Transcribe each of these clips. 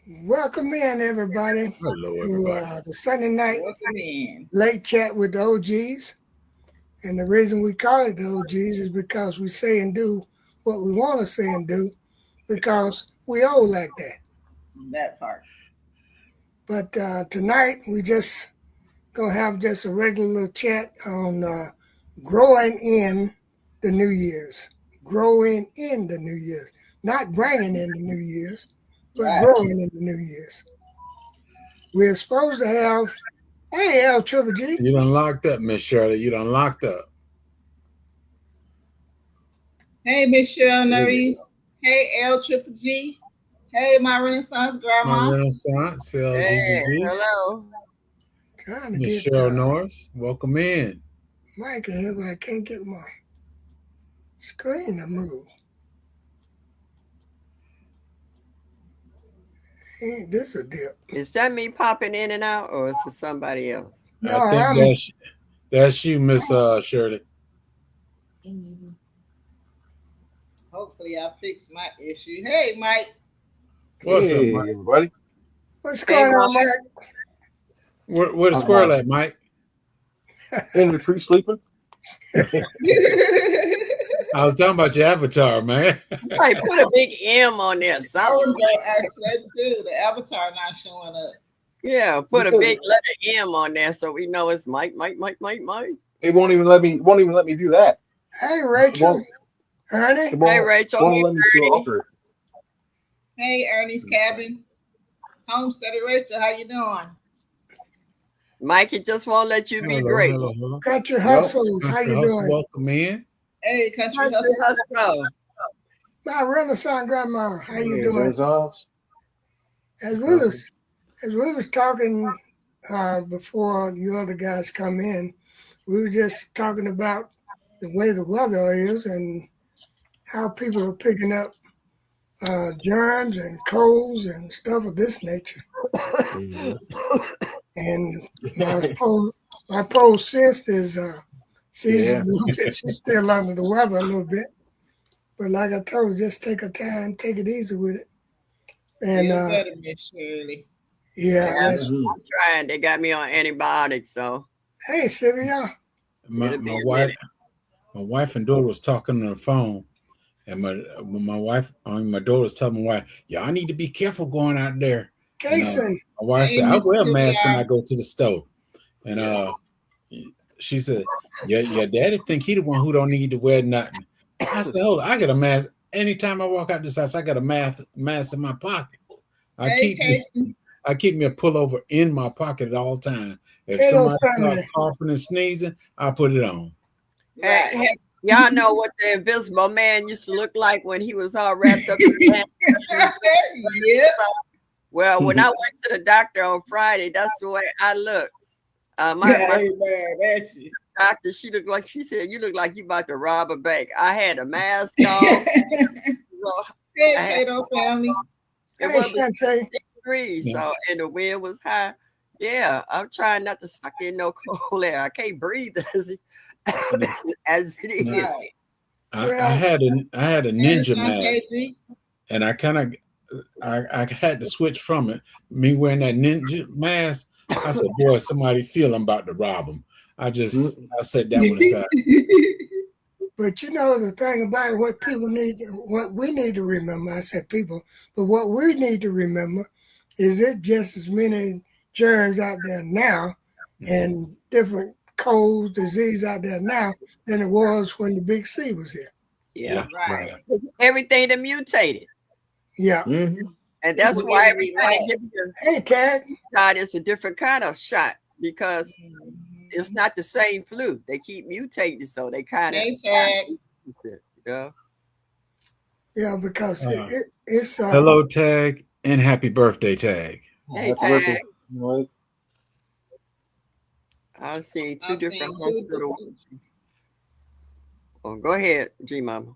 Welcome in, everybody, Hello, to everybody. the Sunday night Welcome in. late chat with the OGs. And the reason we call it the OGs is because we say and do what we want to say and do because we old like that. That part. But tonight we just gonna have just a regular little chat on growing in the New Year's, growing in the New Year's, not bringing in the New Year's, but Right. growing in the New Year's. We're supposed to have, hey, L Triple G. You done locked up, Miss Shirley. You done locked up. Hey, Miss Shirley There you go. Norris. Hey, L Triple G. Hey, my Renaissance My grandma. Renaissance, Hey, CLGGG. hello. Trying to Miss get Cheryl Norris. Welcome in. Mike in here, but I can't get my screen to move. Ain't this a dip? Is that me popping in and out, or is it somebody else? No, I think that's you, Miss Shirley. Hopefully, I fixed my issue. Hey, Mike. What's up, Hey, Mike? everybody. what's Hey, going on, Mike. Mike? Where the I'm squirrel at, Mike? in the tree sleeping. I was talking about your avatar, man. Hey, put a big M on there, I something. was gonna ask that too. The avatar not showing up. Yeah, put a Because big letter M on there so we know it's Mike, Mike, Mike, Mike, Mike. it won't even let me. Won't even let me do that. Hey, It Rachel, won't. Ernie. It Hey, won't. Rachel. Won't Hey, let me to Bernie. alter it. Hey, Ernie's cabin. Homesteader Rachel, how you doing? Mike, it just won't let you be Hello, great. hello, hello. Country Yep. Hustles, how Country you Hustle, doing? welcome in. Hey, Country Country Hustle. Hustle. My Renaissance grandma, how you Hey, doing? Renaissance. As we Country. was as we was talking before you other guys come in, we were just talking about the way the weather is and how people are picking up germs and colds and stuff of this nature. Mhm. And my poor sister is she's a Yeah. little bit she's still under the weather a little bit. But like I told her, just take her time, take it easy with it. And Feel better, Miss Shirley. Yeah, yeah, that's Mhm. I'm trying. They got me on antibiotics, so hey Sylvia. My it'll be my a wife, minute. my wife and daughter was talking on the phone, and my wife, my daughter was telling my wife, "Y'all need to be careful going out there." And Kason. my wife Hey, said, "I Miss wear a mask when I Sylvia. go to the store." And she said, "Yeah, your daddy think he the one who don't need to wear nothing." I said, "Hold on, I got a mask anytime I walk out this house. I got a mask in my pocket. I Hey, keep me Casey. I keep me a pullover in my pocket at all times. If Kato somebody starts family. coughing and sneezing, I put it on." Hey, Right. hey, y'all know what the Invisible Man used to look like when he was all wrapped up in that? Yep. Well, when I went to the doctor on Friday, that's the way I look. My Hey, man, that's you. doctor, she said, you look like you about to rob a bank. I had a mask on. So Hey, I had, Cato family. it Hey was Shante. 6 degrees, Yeah. so and the wind was high. Yeah, I'm trying not to suck in no cold air. I can't breathe Now, as it now, is. Right. I Well, had a And ninja some mask, KG. and I had to switch from it. Me wearing that ninja mask, I said, "Boy, somebody feel I'm about to rob them." Mhm. I set that one aside. but you know the thing about it, what we need to remember, I said people, but what we need to remember is it just as many germs out there now and different colds, disease out there now than it was when the big C was here. Yeah. Yeah, Right. right. Everything that mutated. Yeah. Mhm. And that's People why getting every time they give relaxed. you Hey Tag. a shot, it's a different kind of shot because it's Mhm. not the same flu. They keep mutating, so they kind of Hey, Tag. yeah. Yeah, because Uh, it's Hello, Tag, and happy birthday, Tag. Hey, Happy Tag. birthday. Right. I've seen two I've seen different two hospital. different. Oh, go ahead, G Mama.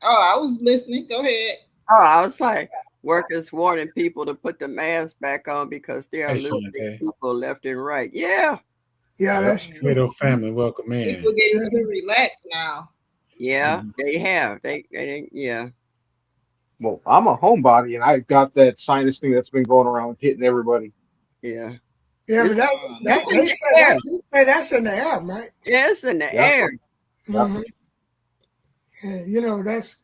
Oh, I was listening. Go ahead. Oh, I was like, workers warning people to put the mask back on because they are Hey, losing Shantae. people left and right. Yeah, yeah, Yep. that's true. Mhm. Cato family, welcome People in. getting Yeah. too relaxed now. yeah, Mhm. they have. They yeah. Well, I'm a homebody, and I got that sinus thing that's been going around hitting everybody. Yeah. Yeah, but It's, that it's in they the say air. that's in the air, right? Yeah, it's in the Yep. air. Yep. Mm-hmm. And you know that's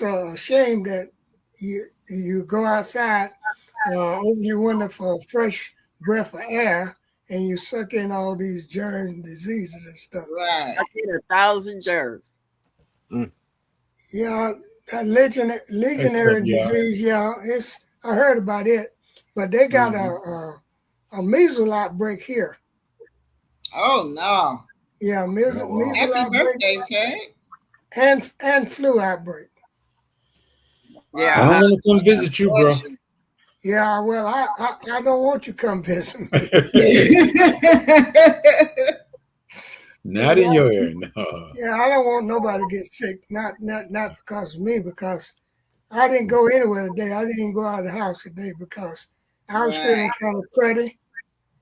a shame that you go outside, open your window for a fresh breath of air, and you suck in all these germs, and diseases, and stuff. Right. I get 1,000 germs. Yeah, that Except legionary y'all. disease. Yeah, I heard about it, but they got a measles outbreak here. Oh no. Yeah, Oh, wow. measles Happy outbreak birthday, Tag. and flu outbreak. I Yeah. don't Wow. want to come That's visit you, bro. unfortunate. Yeah, well, I don't want you to come visit me. Not in your area, no. Yeah, I don't want nobody to get sick. Not because of me, because I didn't go anywhere today. I didn't even go out of the house today because I was Right. feeling kind of cruddy,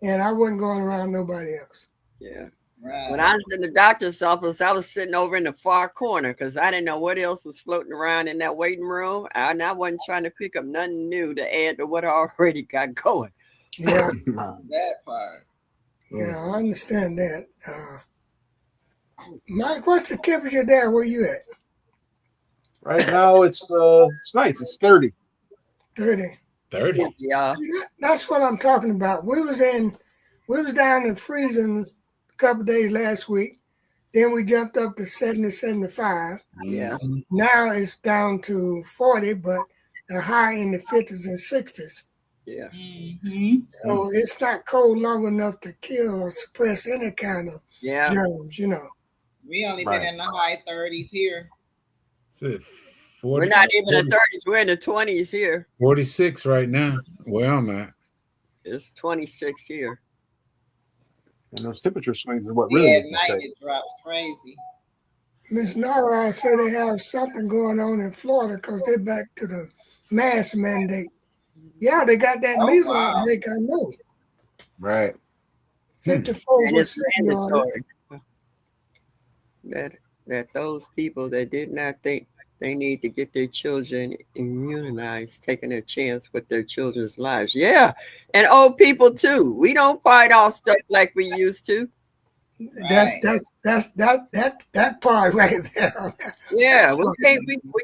and I wasn't going around nobody else. Yeah. Right. When I was in the doctor's office, I was sitting over in the far corner because I didn't know what else was floating around in that waiting room. And I wasn't trying to pick up nothing new to add to what I already got going. Yeah, That part. yeah, I understand that. Mike, what's the temperature there? Where you at? Right now, it's nice. It's 30. 30. 30. Excuse me, y'all. See, that's what I'm talking about. We was down in freezing a couple days last week. Then we jumped up to 70, 75. Yeah. Mhm. Now it's down to 40, but the high in the 50s and 60s. Yeah. Mm-hmm. So it's not cold long enough to kill or suppress any kind of Yeah. germs, you know. We only Right. been in the high 30s here. It's We're 40, not even in 40, the 30s. We're in the 20s here. 46 right now, where I'm at. It's 26 here. And those temperature swings are what Yeah, really at make night me sick. it drops crazy. Miss Nara said they have something going on in Florida because they're back to the mask mandate. Yeah, they got that Oh measles wow. outbreak, I know. Right. 54%, And it's y'all. mandatory that those people that did not think they need to get their children immunized, taking a chance with their children's lives. Yeah. And old people too. We don't fight off stuff like we used to. That's Right. that part right there. Yeah, we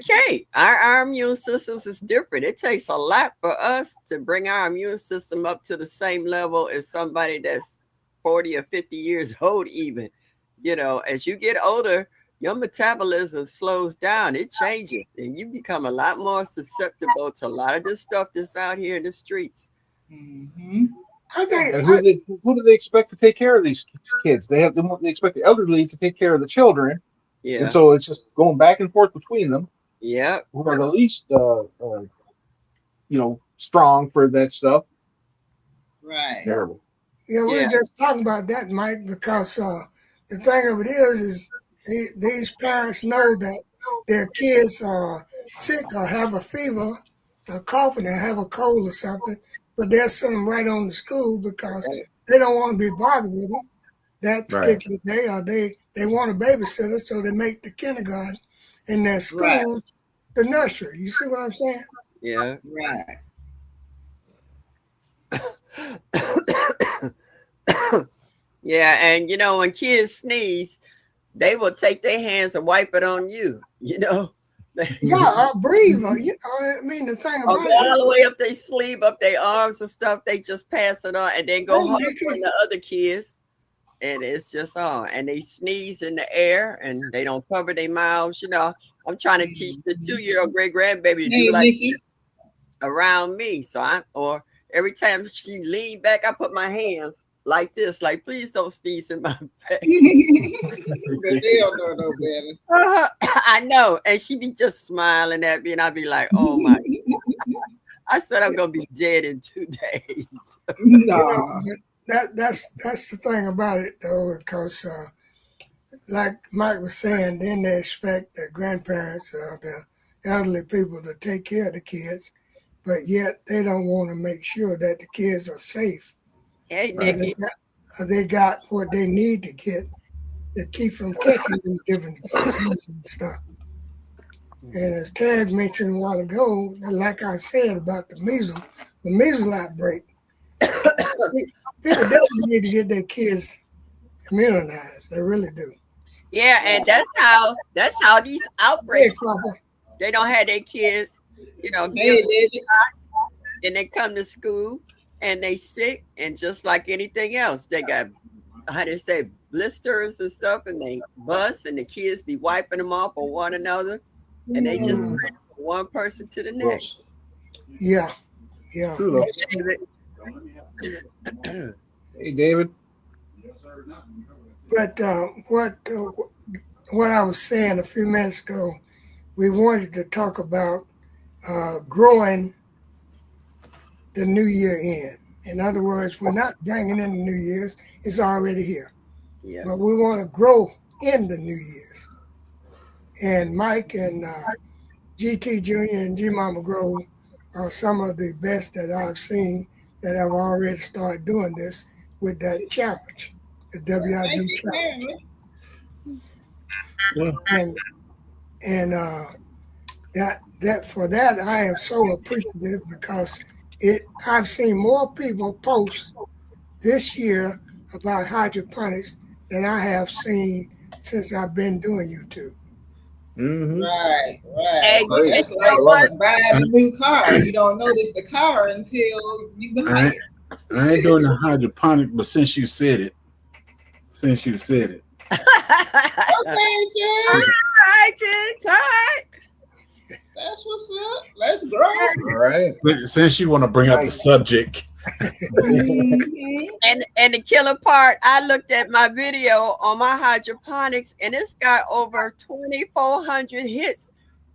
can't. Our immune systems is different. It takes a lot for us to bring our immune system up to the same level as somebody that's 40 or 50 years old, even. You know, as you get older, your metabolism slows down, it changes, and you become a lot more susceptible to a lot of this stuff that's out here in the streets. Mm-hmm. I think And who do they expect to take care of these kids? They expect the elderly to take care of the children, and Yeah. so it's just going back and forth between them. Yeah. Who are the least, strong for that stuff? Right. Terrible. yeah, we Yeah. were just talking about that, Mike, because the thing of it is these parents know that their kids are sick or have a fever, or coughing, or have a cold or something, but they'll send them right on to school because they don't want to be bothered with them that Right. particular day, or they want a babysitter, so they make the kindergarten and their Right. school the nursery. You see what I'm saying? Yeah. Right. Yeah, and you know, when kids sneeze, they will take their hands and wipe it on you, you know. Yeah, breathe. You know, I mean, the thing about it, All the way up their sleeve, up their arms and stuff, they just pass it on and then go hey, home Nikki, from the other kids. And it's just on. And they sneeze in the air and they don't cover their mouths. You know, I'm trying to teach the 2-year-old great grandbaby to Hey, do like Nikki. around me. So or every time she lean back, I put my hands like this, like please don't sneeze in my face. But they don't know no better. I know. And she be just smiling at me, and I'd be like, oh my. I said I'm gonna be dead in 2 days. No. that's the thing about it though, because like Mike was saying, then they expect the grandparents or the elderly people to take care of the kids, but yet they don't want to make sure that the kids are safe. Hey, Right. Nikki. They got what they need to get to keep from catching these different diseases and stuff. And as Ted mentioned a while ago, like I said about the measles outbreak, people definitely need to get their kids immunized. They really do. Yeah, and that's how these Hey, outbreaks. Papa. They don't have their kids, give Hey, them David. shots, and they come to school and they sick, and just like anything else, they got how they say blisters and stuff, and they bust, and the kids be wiping them off on one another, and they just Mm. spread from one person to the Well, next. Yeah, yeah. true though. Hey, David. But what I was saying a few minutes ago, we wanted to talk about growing the new year in. In other words, we're not bringing in the New Year's; it's already here. Yeah. But we want to grow in the New Year's. And Mike and Gtjr and GmamaGrowz are some of the best that I've seen that have already started doing this with that challenge, the WIG challenge. And that for that I am so appreciative because I've seen more people post this year about hydroponics than I have seen since I've been doing YouTube. Mm-hmm. Right. Hey, Great. That's I like love it. buying a new car. You don't notice the car until you buy it. I ain't doing the hydroponic, but since you said it. Okay, Jay. That's what's up. Let's grow. All right. Since you want to bring up the subject. Mhm. and the killer part, I looked at my video on my hydroponics, and it's got over 2,400 hits.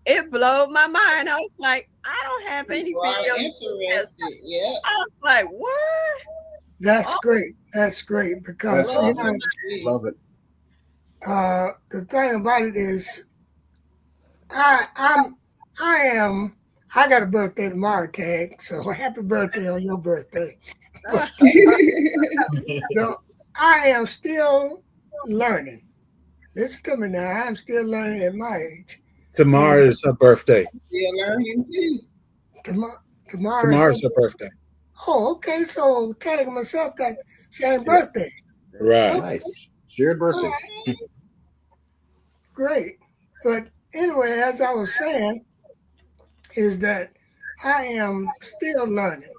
It blew my mind. I was like, I don't have any People are videos. interested. Yeah. I was like, what? That's great. That's great because That's you awesome. know Love it. the thing about it is I got a birthday tomorrow, Tag. So happy birthday on your birthday. But, so I am still learning. Listen to me now. I'm still learning at my age. Tomorrow is her birthday. Still learning too. Tomorrow is her birthday. Oh, okay. So Tag and myself got same birthday. Right. Nice. Shared birthday. Great. But anyway, as I was saying, is that I am still learning.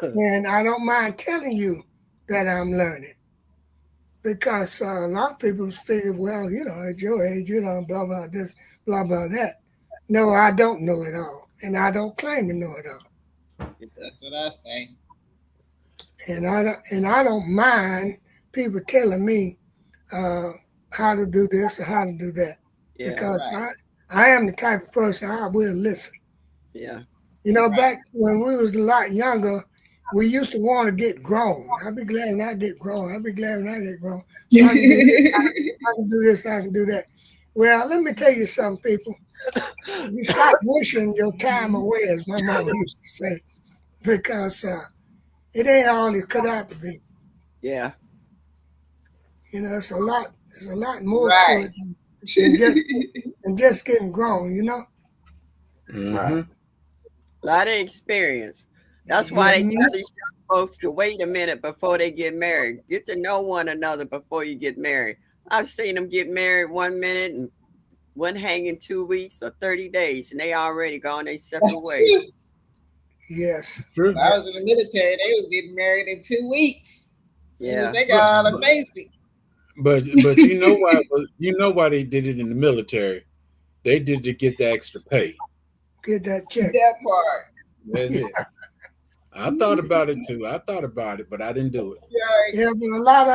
And I don't mind telling you that I'm learning. Because a lot of people figure, well, you know, at your age, you know, blah, blah, this, blah, blah, that. No, I don't know it all. And I don't claim to know it all. That's what I say. And I don't mind people telling me how to do this or how to do that. Yeah, because I am the type of person I will listen. yeah. You know, back when we was a lot younger, we used to want to get grown. I'll be glad when I get grown. I'll be glad when I get grown. So I can do this, I can do that. Well, let me tell you something, people. You stop wishing your time away, as my mom used to say, because it ain't all it cut out to be. Yeah. You know, it's a lot more to Right. it than just getting grown, you know? Mhm. A lot of experience. That's why they tell these young folks to wait a minute before they get married. Get to know one another before you get married. I've seen them get married 1 minute and one hanging 2 weeks or 30 days, and they already gone their separate ways. Yes. True. When I was in the military, they was getting married in 2 weeks. As soon Yeah. as they got out of basic. But you know why? You know why they did it in the military? They did to get the extra pay. Get that check. That part. That's it. I thought about it too. I thought about it, but I didn't do it. Yeah, but a lot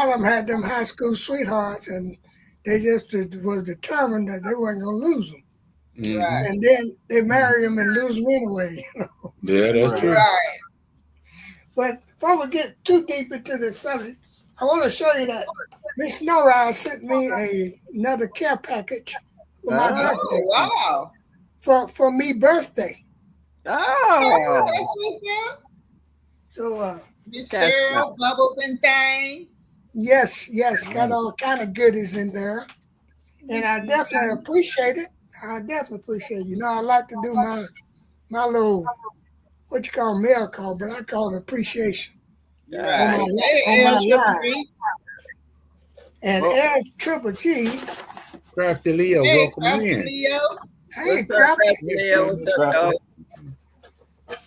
of them had them high school sweethearts, and they just was determined that they wasn't gonna lose them. Mhm. Right. And then they marry them and lose them anyway. You know? Yeah, that's true. Right. But before we get too deep into the subject, I want to show you that Miss Snowrise sent me another care package for my birthday. Oh, wow. For me birthday. Oh, That's what's up. So Miss That's Cheryl, nice. bubbles and things. yes, got all kind of goodies in there. And I definitely appreciate it. I definitely appreciate it. You know, I like to do my little, what you call mail call, but I call it appreciation You're on right. on Hey, my L Triple line. G. And Well, L G, Crafty Leo, Hey, welcome Crafty in. Leo. hey, what's up, crap, Leo? What's up, dog?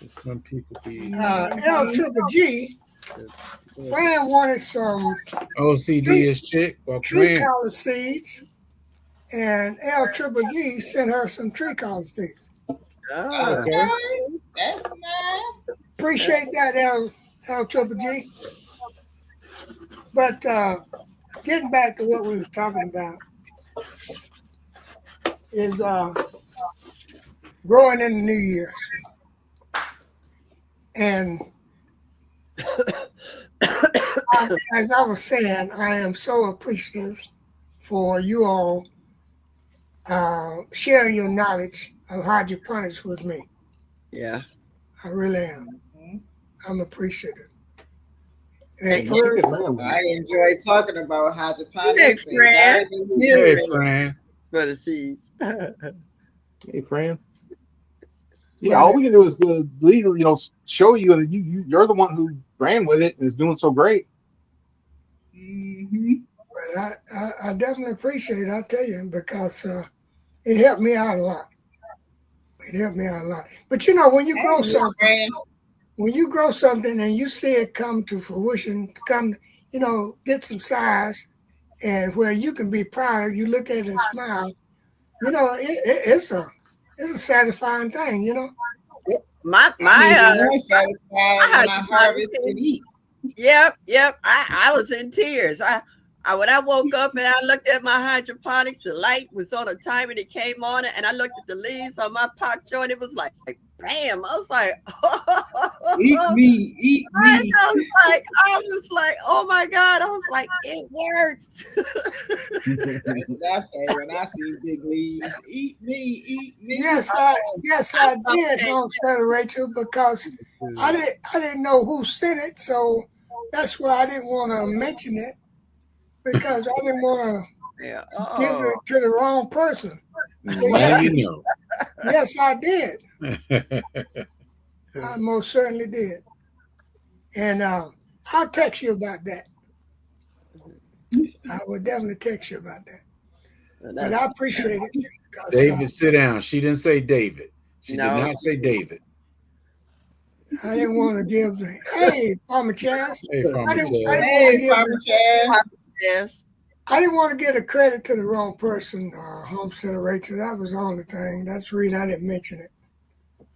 Just when people be L G, Fran wanted some OCD is chick, welcome tree in. collar seeds, and L G sent her some tree collar seeds. Ah, Okay. Okay, that's nice. Appreciate that, L G. But getting back to what we were talking about is growing in the New Year's. And as I was saying, I am so appreciative for you all sharing your knowledge of hydroponics with me. yeah. I really am. Mhm. I'm appreciative. Hey, And Don't first, forget man. I enjoy talking about hey, hydroponics and Fran. gardening. Hey, Period. Fran. For the seeds. Hey, Fran. Yeah, but all we can do is lead, show you, and you're the one who ran with it and is doing so great. Mm-hmm. I definitely appreciate it, I'll tell you, because it helped me out a lot. It helped me out a lot. But you know, Hey, Miss Fran. when you grow something and you see it come to fruition, get some size, and where you can be proud, you look at it and smile. You know, it's a satisfying thing. You know. My I'm even more my satisfied when I hydroponic harvest and eat. Yep. I was in tears. I when I woke up and I looked at my hydroponics, the light was on a timer that came on it, and I looked at the leaves on my pot joint. It was like bam. I was like, Eat me, eat me. I was like, oh my God. I was like, it works. That's what I say when I see big leaves. Eat me, eat me. Yes, I did, Homestead Rachel, because I didn't know who sent it, so that's why I didn't want to mention it because I didn't want Yeah. to give it to the wrong person. Now Yes, you yes, I did. know. I most certainly did, and I'll text you about that. I will definitely text you about that. But I appreciate it. Because, David, sit down. She didn't say David. She did No. not say David. I didn't want to give the hey, Farmer Chaz. Hey, Farmer I didn't Chaz. Hey, Farmer Chaz. Yes. I didn't want to give the credit to the wrong person, Homestead Rachel. That was the only thing. That's the reason I didn't mention it.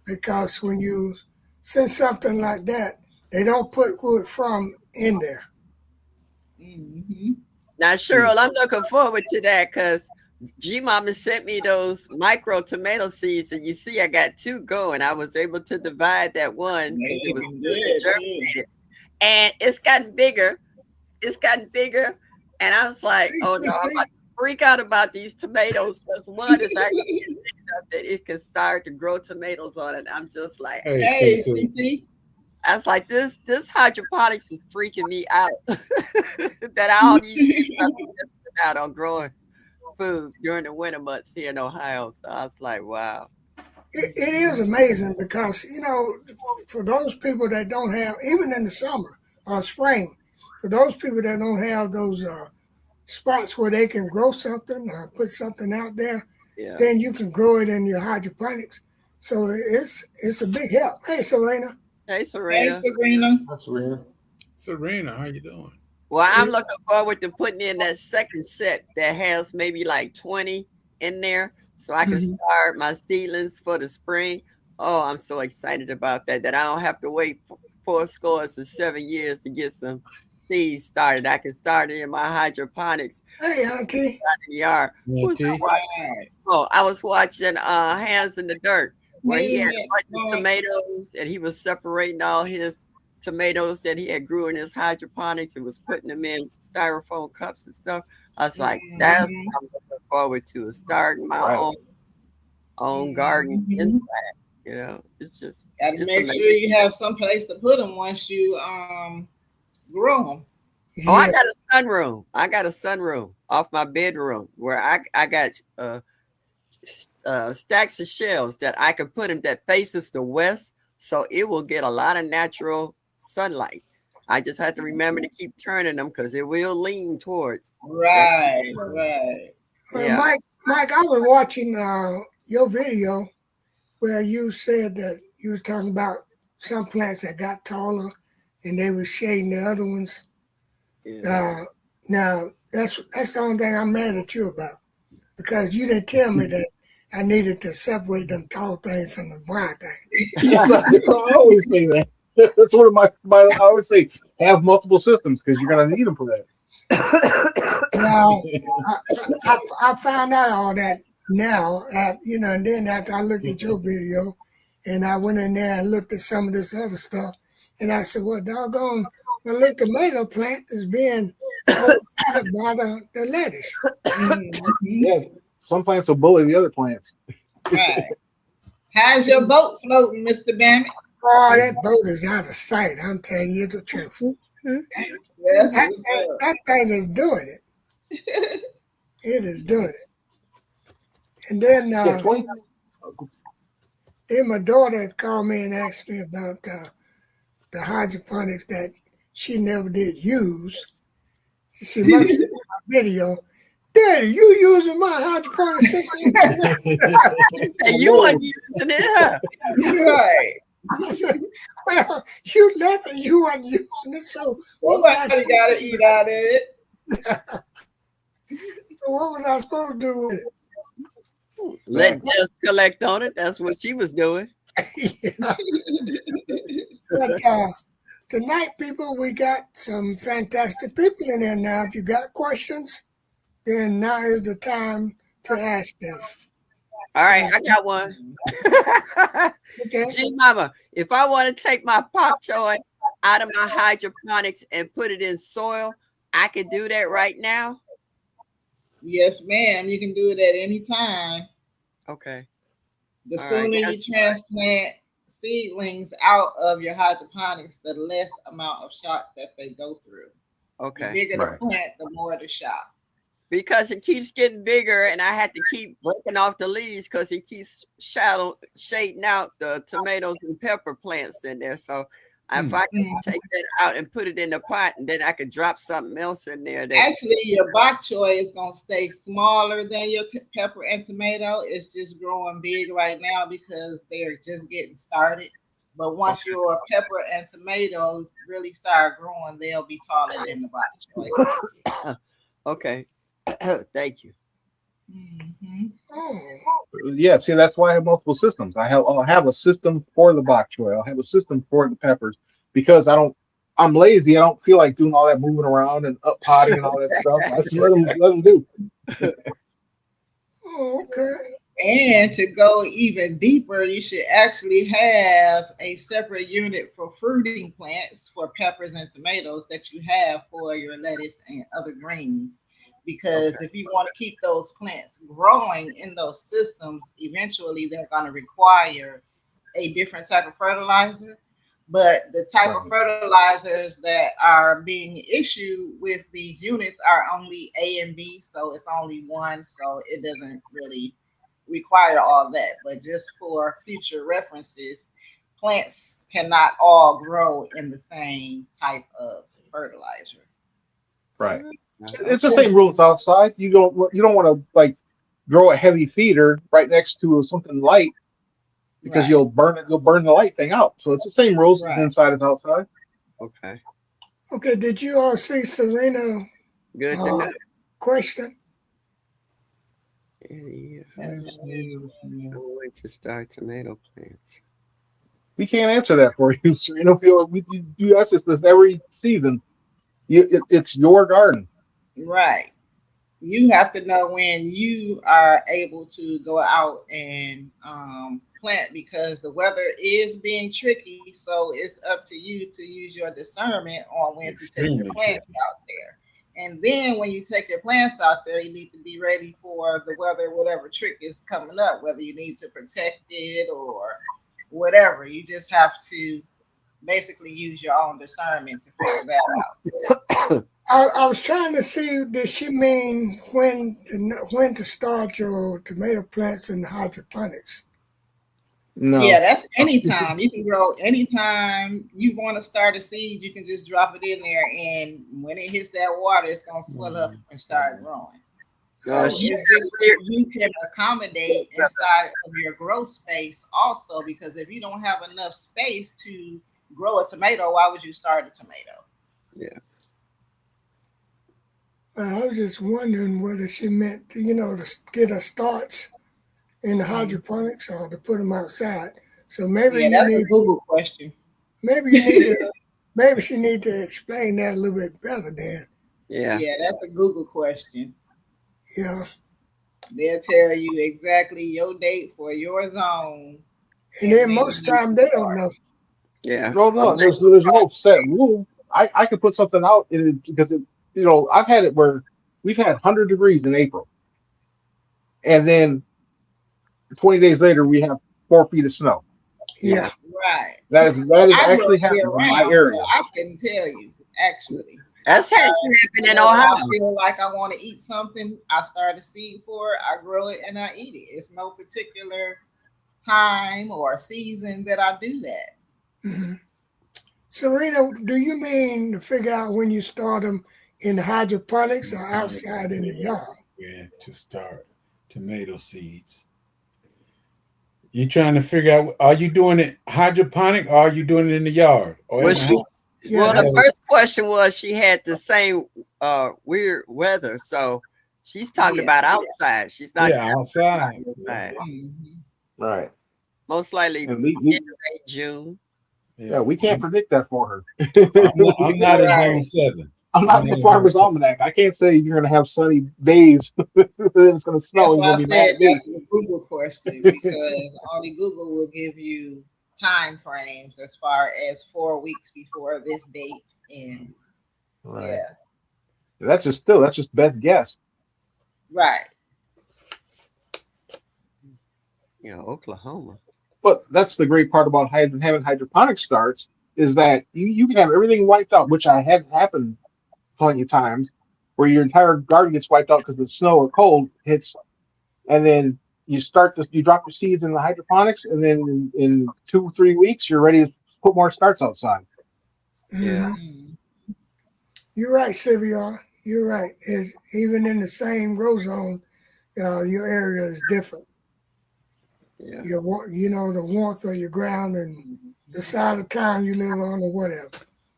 Because when you send something like that, they don't put who it's from in there. Mm-hmm. Now, Cheryl, I'm looking forward to that because G-Mama sent me those micro tomato seeds, and you see I got 2 going. I was able to divide that one because it was germinated. And it's gotten bigger. And I was like, oh no, I'm about to freak out about these tomatoes because one is actually that it can start to grow tomatoes on it. I'm just like, hey, CC. I was like, this hydroponics is freaking me out. That all these sheep are out on growing food during the winter months here in Ohio. So I was like, wow. It is amazing because, for those people that don't have, even in the summer or spring, for those people that don't have those spots where they can grow something or put something out there, then you can grow it in your hydroponics. So it's a big help. Hey, Serena. Hey, Serena. Hey, Serena. That's Serena. Serena, how you doing? Well, I'm looking forward to putting in that second set that has maybe like 20 in there so I can start my seedlings for the spring. Oh, I'm so excited about that I don't have to wait 7 years to get some seeds started. I can start it in my hydroponics. Hey, Auntie. Oh, I was watching Hands in the Dirt where he had a bunch of tomatoes and he was separating all his tomatoes that he had grew in his hydroponics and was putting them in styrofoam cups and stuff. I was like, that's what I'm looking forward to, starting my own garden inside. It's just gotta make sure you have some place to put them once you grow them. Oh, I got Yes. a sunroom. I got a sunroom off my bedroom where I got stacks of shelves that I can put them that faces the west, so it will get a lot of natural sunlight. I just have to remember to keep turning them because it will lean towards that. Right, right. Well, Yeah. Mike, I was watching your video where you said that you was talking about some plants that got taller and they were shading the other ones. Yeah. Now that's the only thing I'm mad at you about because you didn't tell me that I needed to separate them tall things from the wide things. I always say that. That's one of my. I always say have multiple systems because you're gonna need them for that. Now I found out all that now, and then after I looked at your video, and I went in there and looked at some of this other stuff, and I said, well, doggone, the little tomato plant is being overshadowed by the lettuce. Yeah, some plants will bully the other plants. Right. How's your boat floating, Mr. Bammy? Oh, that boat is out of sight. I'm telling you the truth. Yes, That thing is doing it. It is doing it. And then, Yeah, 20. then my daughter called me and asked me about the hydroponics that she never did use. She must have seen my video. Daddy, you using my hydroponic system? You weren't using it, huh? right. I said, well, you left it, you weren't using it, so Somebody got to eat out of it. So what was I supposed to do with it? Let Jess collect on it. That's what she was doing. Yeah. But tonight, people, we got some fantastic people in there now. If you got questions, then now is the time to ask them. All right, I got one. Okay. G Mama, if I want to take my pak choi out of my hydroponics and put it in soil, I can do that right now. Yes, ma'am. You can do it at any time. Okay. The All sooner right. you transplant seedlings out of your hydroponics, the less amount of shock that they go through. The Okay. bigger Right. the plant, the more the shock. Because it keeps getting bigger and I had to keep breaking off the leaves because it keeps shading out the tomatoes and pepper plants in there. So if I can take that out and put it in the pot, and then I could drop something else in there. Actually, your bok choy is going to stay smaller than your pepper and tomato. It's just growing big right now because they're just getting started. But once your pepper and tomato really start growing, they'll be taller than the bok choy. Okay. Thank you. Mm-hmm. Yeah, see, that's why I have multiple systems. I'll have a system for the bok choy. I'll have a system for the peppers because I'm lazy. I don't feel like doing all that moving around and up potting and all that stuff. I just let them do. Oh, okay. And to go even deeper, you should actually have a separate unit for fruiting plants for peppers and tomatoes that you have for your lettuce and other greens. Because if you want to keep those plants growing in those systems, eventually they're going to require a different type of fertilizer. But the type of fertilizers that are being issued with these units are only A and B, so it's only one, so it doesn't really require all that. But just for future references, plants cannot all grow in the same type of fertilizer. Right. It's the same rules outside. You don't want to like grow a heavy feeder right next to something light because you'll burn the light thing out. So it's the same rules inside as outside. Okay. Okay. Did you all see Serena? Good to know. Question. Yes. I'm going to start tomato plants. We can't answer that for you, Serena. We do ask this every season. It's your garden. Right. You have to know when you are able to go out and plant because the weather is being tricky. So it's up to you to use your discernment on when to take your plants out there. And then when you take your plants out there, you need to be ready for the weather, whatever trick is coming up, whether you need to protect it or whatever. You just have to basically use your own discernment to figure that out. I was trying to see, did she mean when to start your tomato plants in hydroponics? No. Yeah, that's anytime. You can grow anytime you want to start a seed. You can just drop it in there, and when it hits that water, it's gonna swell up and start growing. So Oh, She's it's just you can accommodate inside of your grow space also, because if you don't have enough space to grow a tomato, why would you start a tomato? yeah. I was just wondering whether she meant, to get her starts in the hydroponics or to put them outside. So Yeah, that's a Google question. maybe you need to, maybe she need to explain that a little bit better then. Yeah. Yeah, that's a Google question. Yeah. They'll tell you exactly your date for your zone And and then when you most need time to they don't start. know. Yeah. No. There's no set rule. I could put something out in it because I've had it where we've had 100 degrees in April, and then 20 days later we have 4 feet of snow. Yeah. Yeah. Right. That is I grow actually it year happening in my round, so area. I couldn't tell you actually. That's happening in Whenever I Ohio. feel like I want to eat something, I start a seed for it, I grow it, and I eat it. It's no particular time or season that I do that. Hmm. Serena, do you mean to figure out when you start them in hydroponics or outside in the yard? Yeah, to start tomato seeds. You trying to figure out, are you doing it hydroponic or are you doing it in the yard or Well, in the she house? Yeah, the that's first question was she had the same weird weather, so she's talking Yeah. about outside. She's not Yeah, outside. outside. Mhm. Right. Most likely And January, June. yeah, Yeah. we can't predict that for her. I'm not in Right. zone 7. I'm I'm not not the in zone farmer's 7. almanac. I can't say you're going to have sunny days, then it's going to snow, That's and you're why I going to be mad said at me. that's a Google question, because only Google will give you time frames as far as 4 weeks before this date. And Right. yeah, That's just best guess. right. Oklahoma. But that's the great part about having hydroponic starts is that you can have everything wiped out, which I had happened plenty of times, where your entire garden gets wiped out because the snow or cold hits, and then you drop the seeds in the hydroponics, and then in 2 3 weeks you're ready to put more starts outside. Yeah. hmm. Mm. You're right, Sylvia. You're right. Even in the same grow zone, your area is different. Yeah. The warmth of your ground and the side of town you live on or whatever.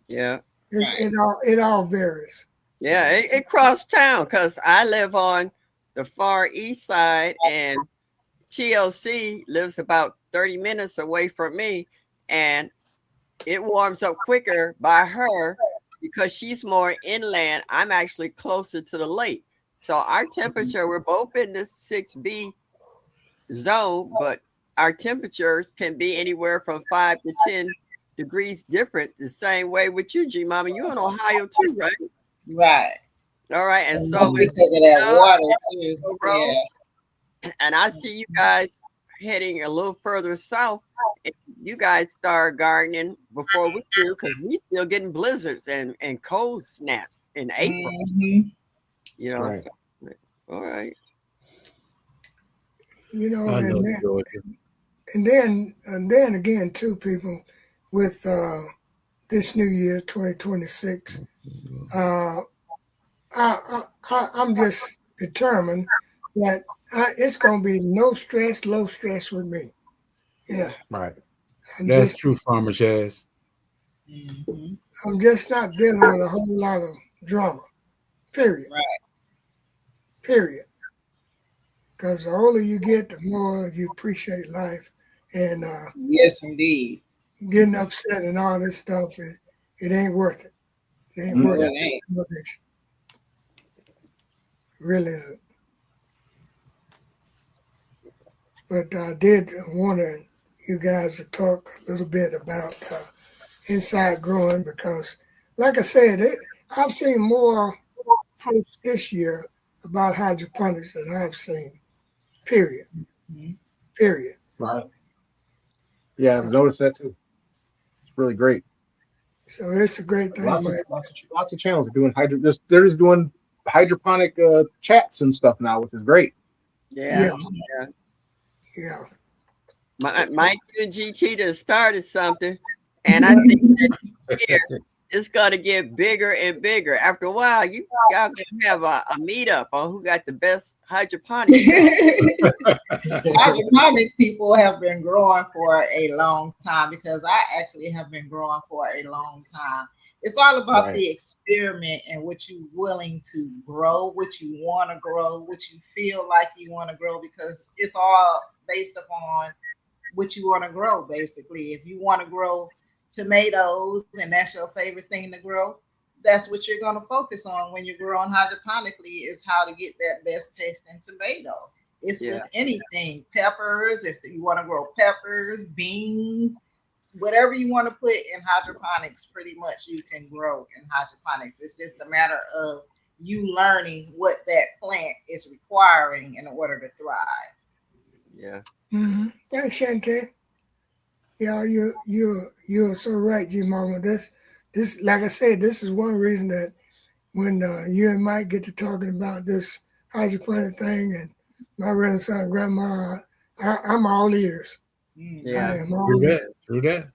Yeah. Right. It all varies. Yeah. It crossed town because I live on the far east side and TLC lives about 30 minutes away from me. And it warms up quicker by her because she's more inland. I'm actually closer to the lake. So our temperature, we're both in the 6B zone, but our temperatures can be anywhere from 5 to 10 degrees different. The same way with you, G Mama. You in Ohio too, right? Right. All right. And And so that's it's because of that water too. road. Yeah. And I see you guys heading a little further south. And you guys start gardening before we do because we still getting blizzards and cold snaps in April. Hmm. Right. So, all right. I love And Georgia. then again too, people, with this new year 2026, I'm just determined that it's going to be no stress, low stress with me. Yeah. Right. I'm That's just true, Farmer Chaz. Hmm. I'm just not dealing with a whole lot of drama. Period. Right. Period. Because the older you get, the more you appreciate life, and Yes, indeed. getting upset and all this stuff, it ain't worth it. It ain't No, worth it No. it. ain't. It really isn't. But I did want you guys to talk a little bit about inside growing because, like I said, I've seen more posts this year about hydroponics than I've seen. Period. Mhm. Period. Right. Yeah, I've noticed that too. It's really great. So it's a great thing, man. Lots of channels are doing they're just doing hydroponic chats and stuff now, which is great. Yeah. Yeah. Yeah. Mike and GT just started something, and I think that here it's gonna get bigger and bigger. After a while, y'all gonna have a meetup on who got the best hydroponics. Hydroponic people have been growing for a long time because I actually have been growing for a long time. It's all about the experiment and what you're willing to grow, what you want to grow, what you feel like you want to grow, because it's all based upon what you want to grow. Basically, if you want to grow tomatoes and that's your favorite thing to grow, that's what you're going to focus on when you're growing hydroponically, is how to get that best tasting tomato. It's with anything, peppers, if you want to grow peppers, beans, whatever you want to put in hydroponics, pretty much you can grow in hydroponics. It's just a matter of you learning what that plant is requiring in order to thrive. Yeah. Mm-hmm. Thanks, Shantae. Yeah, you're so right, G Mama. This like I said, this is one reason that when you and Mike get to talking about this hydroponic thing and my Renaissance grandma, I'm all ears. Yeah. I am all ears. True that.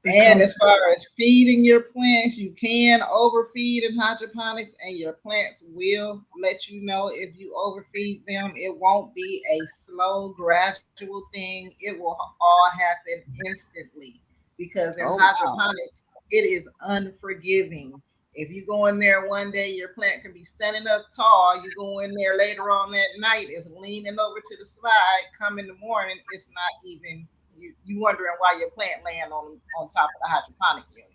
And as far as feeding your plants, you can overfeed in hydroponics, and your plants will let you know if you overfeed them. It won't be a slow, gradual thing. It will all happen instantly, because in hydroponics, it is unforgiving. If you go in there one day, your plant can be standing up tall. You go in there later on that night, it's leaning over to the side. Come in the morning, it's not even. You wondering why your plant laying on top of the hydroponic unit.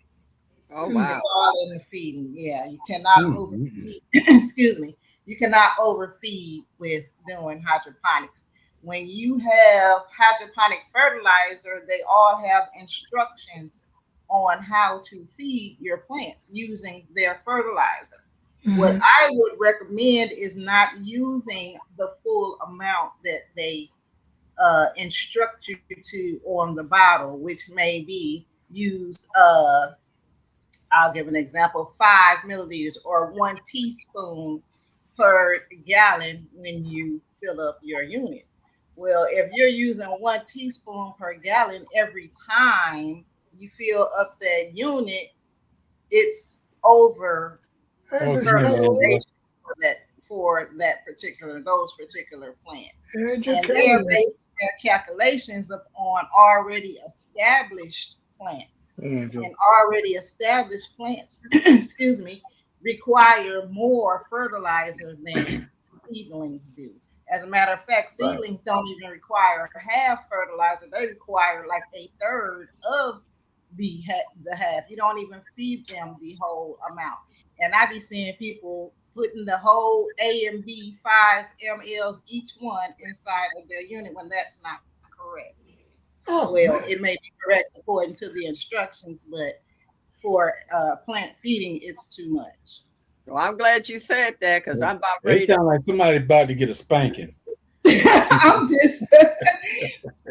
Oh wow! It's all in the feeding. Yeah, you cannot overfeed. Excuse me. You cannot overfeed with doing hydroponics. When you have hydroponic fertilizer, they all have instructions on how to feed your plants using their fertilizer. Mm-hmm. What I would recommend is not using the full amount that they instruct you to on the bottle, which may be use I'll give an example, 5 milliliters or 1 teaspoon per gallon when you fill up your unit. Well, if you're using 1 teaspoon per gallon every time you fill up that unit, it's over fertilization for those particular plants. And they're basing their calculations on already established plants. Mm-hmm. And already established plants, excuse me, require more fertilizer than seedlings do. As a matter of fact, seedlings don't even require half fertilizer. They require like 1/3 of the half. You don't even feed them the whole amount. And I be seeing people putting the whole A and B 5 mLs each one inside of their unit when that's not correct. Oh, well, it may be correct according to the instructions, but for plant feeding, it's too much. Well, I'm glad you said that, because I'm about ready. It sounds like somebody about to get a spanking. I'm just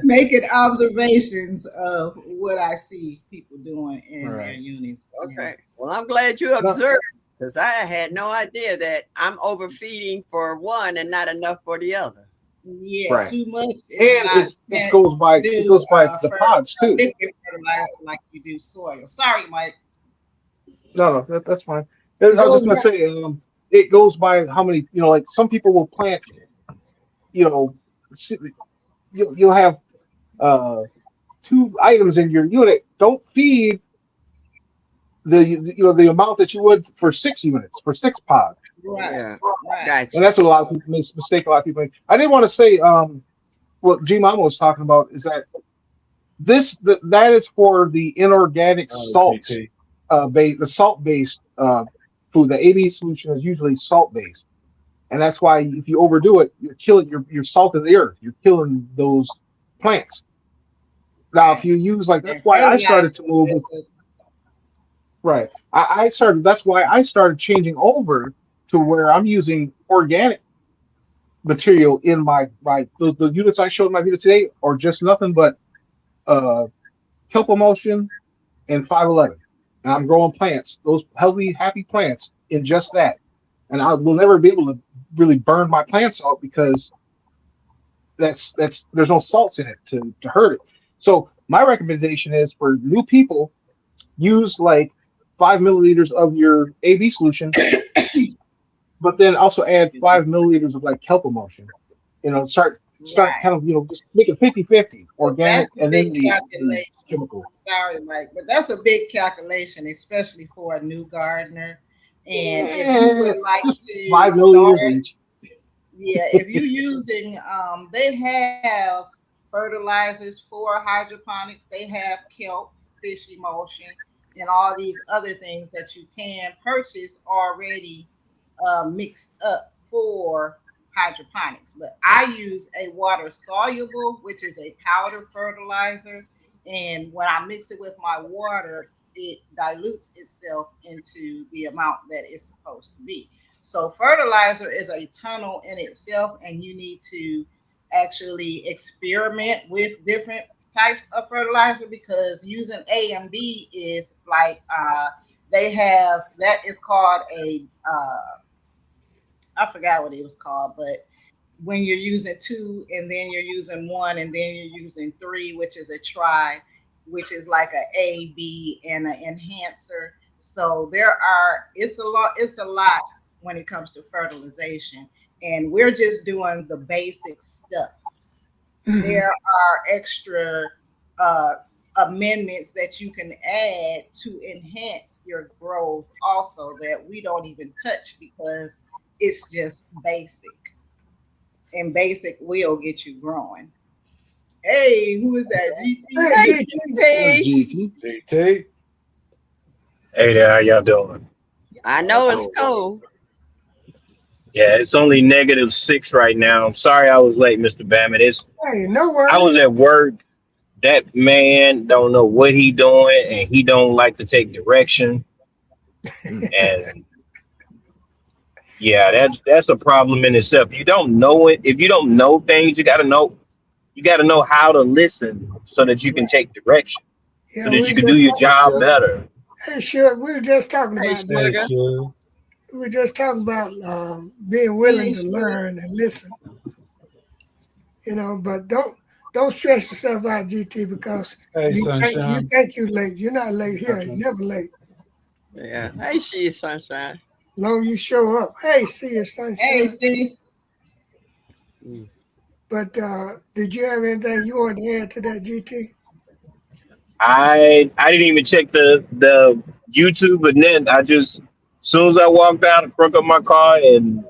making observations of what I see people doing in their units. Okay. Well, I'm glad you observed, because I had no idea that I'm overfeeding for one and not enough for the other. Yeah, too much. And it goes by the pods too. Liquid fertilizer like you do soil. Sorry, Mike. No, that's fine. I was just gonna say, it goes by how many. Like some people will plant. You'll have 2 items in your unit. Don't feed the amount that you would for 6 units, for 6 pods. Right. Yeah. Gotcha. And that's what a lot of people mistake. A lot of people make. I didn't want to say what G Mama was talking about is that that is for the inorganic salts, the salt based food. The AB solution is usually salt based, and that's why if you overdo it, you're killing you're salting the earth. You're killing those plants. Now, if you use that's why I started to move. Right. That's why I started changing over to where I'm using organic material in the units I showed in my video today are just nothing but kelp emulsion and 511. and I'm growing plants, those healthy, happy plants in just that. And I will never be able to really burn my plants out because that's there's no salts in it to hurt it. So my recommendation is for new people, use like 5 milliliters of your AB solution, but then also add Excuse me. 5 milliliters of like kelp emulsion. Start Right. kind of just make it 50-50 But organic that's a and big then the calculation. chemical. I'm sorry, Mike, but that's a big calculation, especially for a new gardener. And if you Yeah, would like just to 5 milliliters start, each. yeah, if you're using, they have fertilizers for hydroponics. They have kelp, fish emulsion, and all these other things that you can purchase already mixed up for hydroponics. But I use a water soluble, which is a powder fertilizer. And when I mix it with my water, it dilutes itself into the amount that it's supposed to be. So fertilizer is a tunnel in itself, and you need to actually experiment with different types of fertilizer because using A and B is like they have that is called a I forgot what it was called, but when you're using two and then you're using one and then you're using three, which is a try, which is like a B and an enhancer. So there are it's a lot when it comes to fertilization. And we're just doing the basic stuff. Mhm. There are extra uh, amendments that you can add to enhance your growth also that we don't even touch because it's just basic and basic will get you growing. Hey, who is that? GT? Hey, Hey, GT, Hey, GT. GT. GT. Hey there, how y'all doing? I know it's Oh, cold. Yeah, it's only -6 right now. Sorry I was late, Mr. Bammett. hey, no I was worries. at work. That man don't know what he doing, and he don't like to take direction. And yeah, that's a problem in itself. You don't know it. If you don't know things, you got to know. You got to know how to listen so that you can take direction, so Yeah, that we you were can do just your hey, job Shug. better. hey, sure, we were just talking Hey, about that. Hey, sugar. Suge. We were just talking about being willing Hey, to sugar. learn and listen, but don't stress yourself out, GT, because Hey, you Sunshine. think you late. You're not late Hey, here. Sunshine. Never late. Yeah. Hey, she is sunshine. Long you show up. Hey, see your Hey, sunshine. sis. Mm. But did you have anything you want to add to that, GT? I didn't even check the YouTube, but then I just as soon as I walked out, I broke up my car and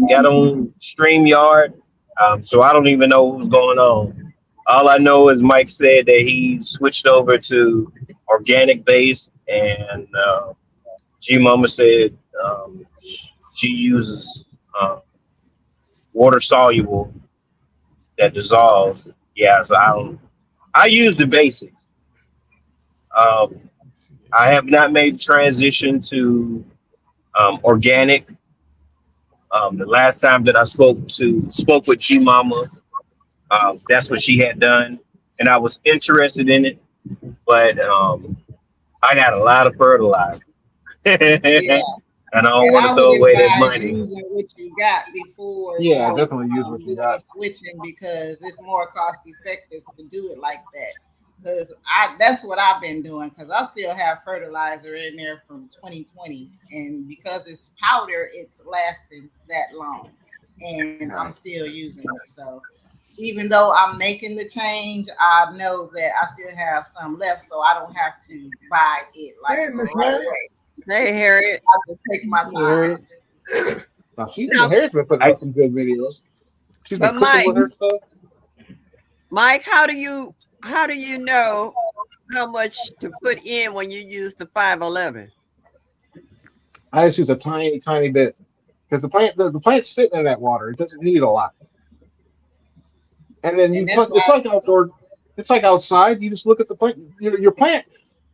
got on StreamYard. So I don't even know what's going on. All I know is Mike said that he switched over to organic base, and G Mama said she uses water soluble that dissolves. Yeah, so I don't. I use the basics. Um, I have not made the transition to organic. The last time that I spoke with G Mama, that's what she had done, and I was interested in it, but I got a lot of fertilizer, Yeah. and I don't And want to I would throw away that advise money. using what you got before Yeah, you definitely use what you doing the got. switching because it's more cost effective to do it like that. Because I that's what I've been doing because I still have fertilizer in there from 2020, and because it's powder, it's lasting that long, and I'm Right. still using it. So even though I'm making the change, I know that I still have some left, so I don't have to buy it like Hey, Miss right Larry. away. Hey, Harriet. I have to take my Hey, Harriet. time. Now Now, Harriet's been putting I out some good videos. She's been but cooking with her stuff. Mike, how do you know how much to put in when you use the 511? I just use a tiny, tiny bit because the plant's sitting in that water. It doesn't need a lot. And then And you that's put why it's like outdoor. It's like outside. You just look at the plant. Your plant.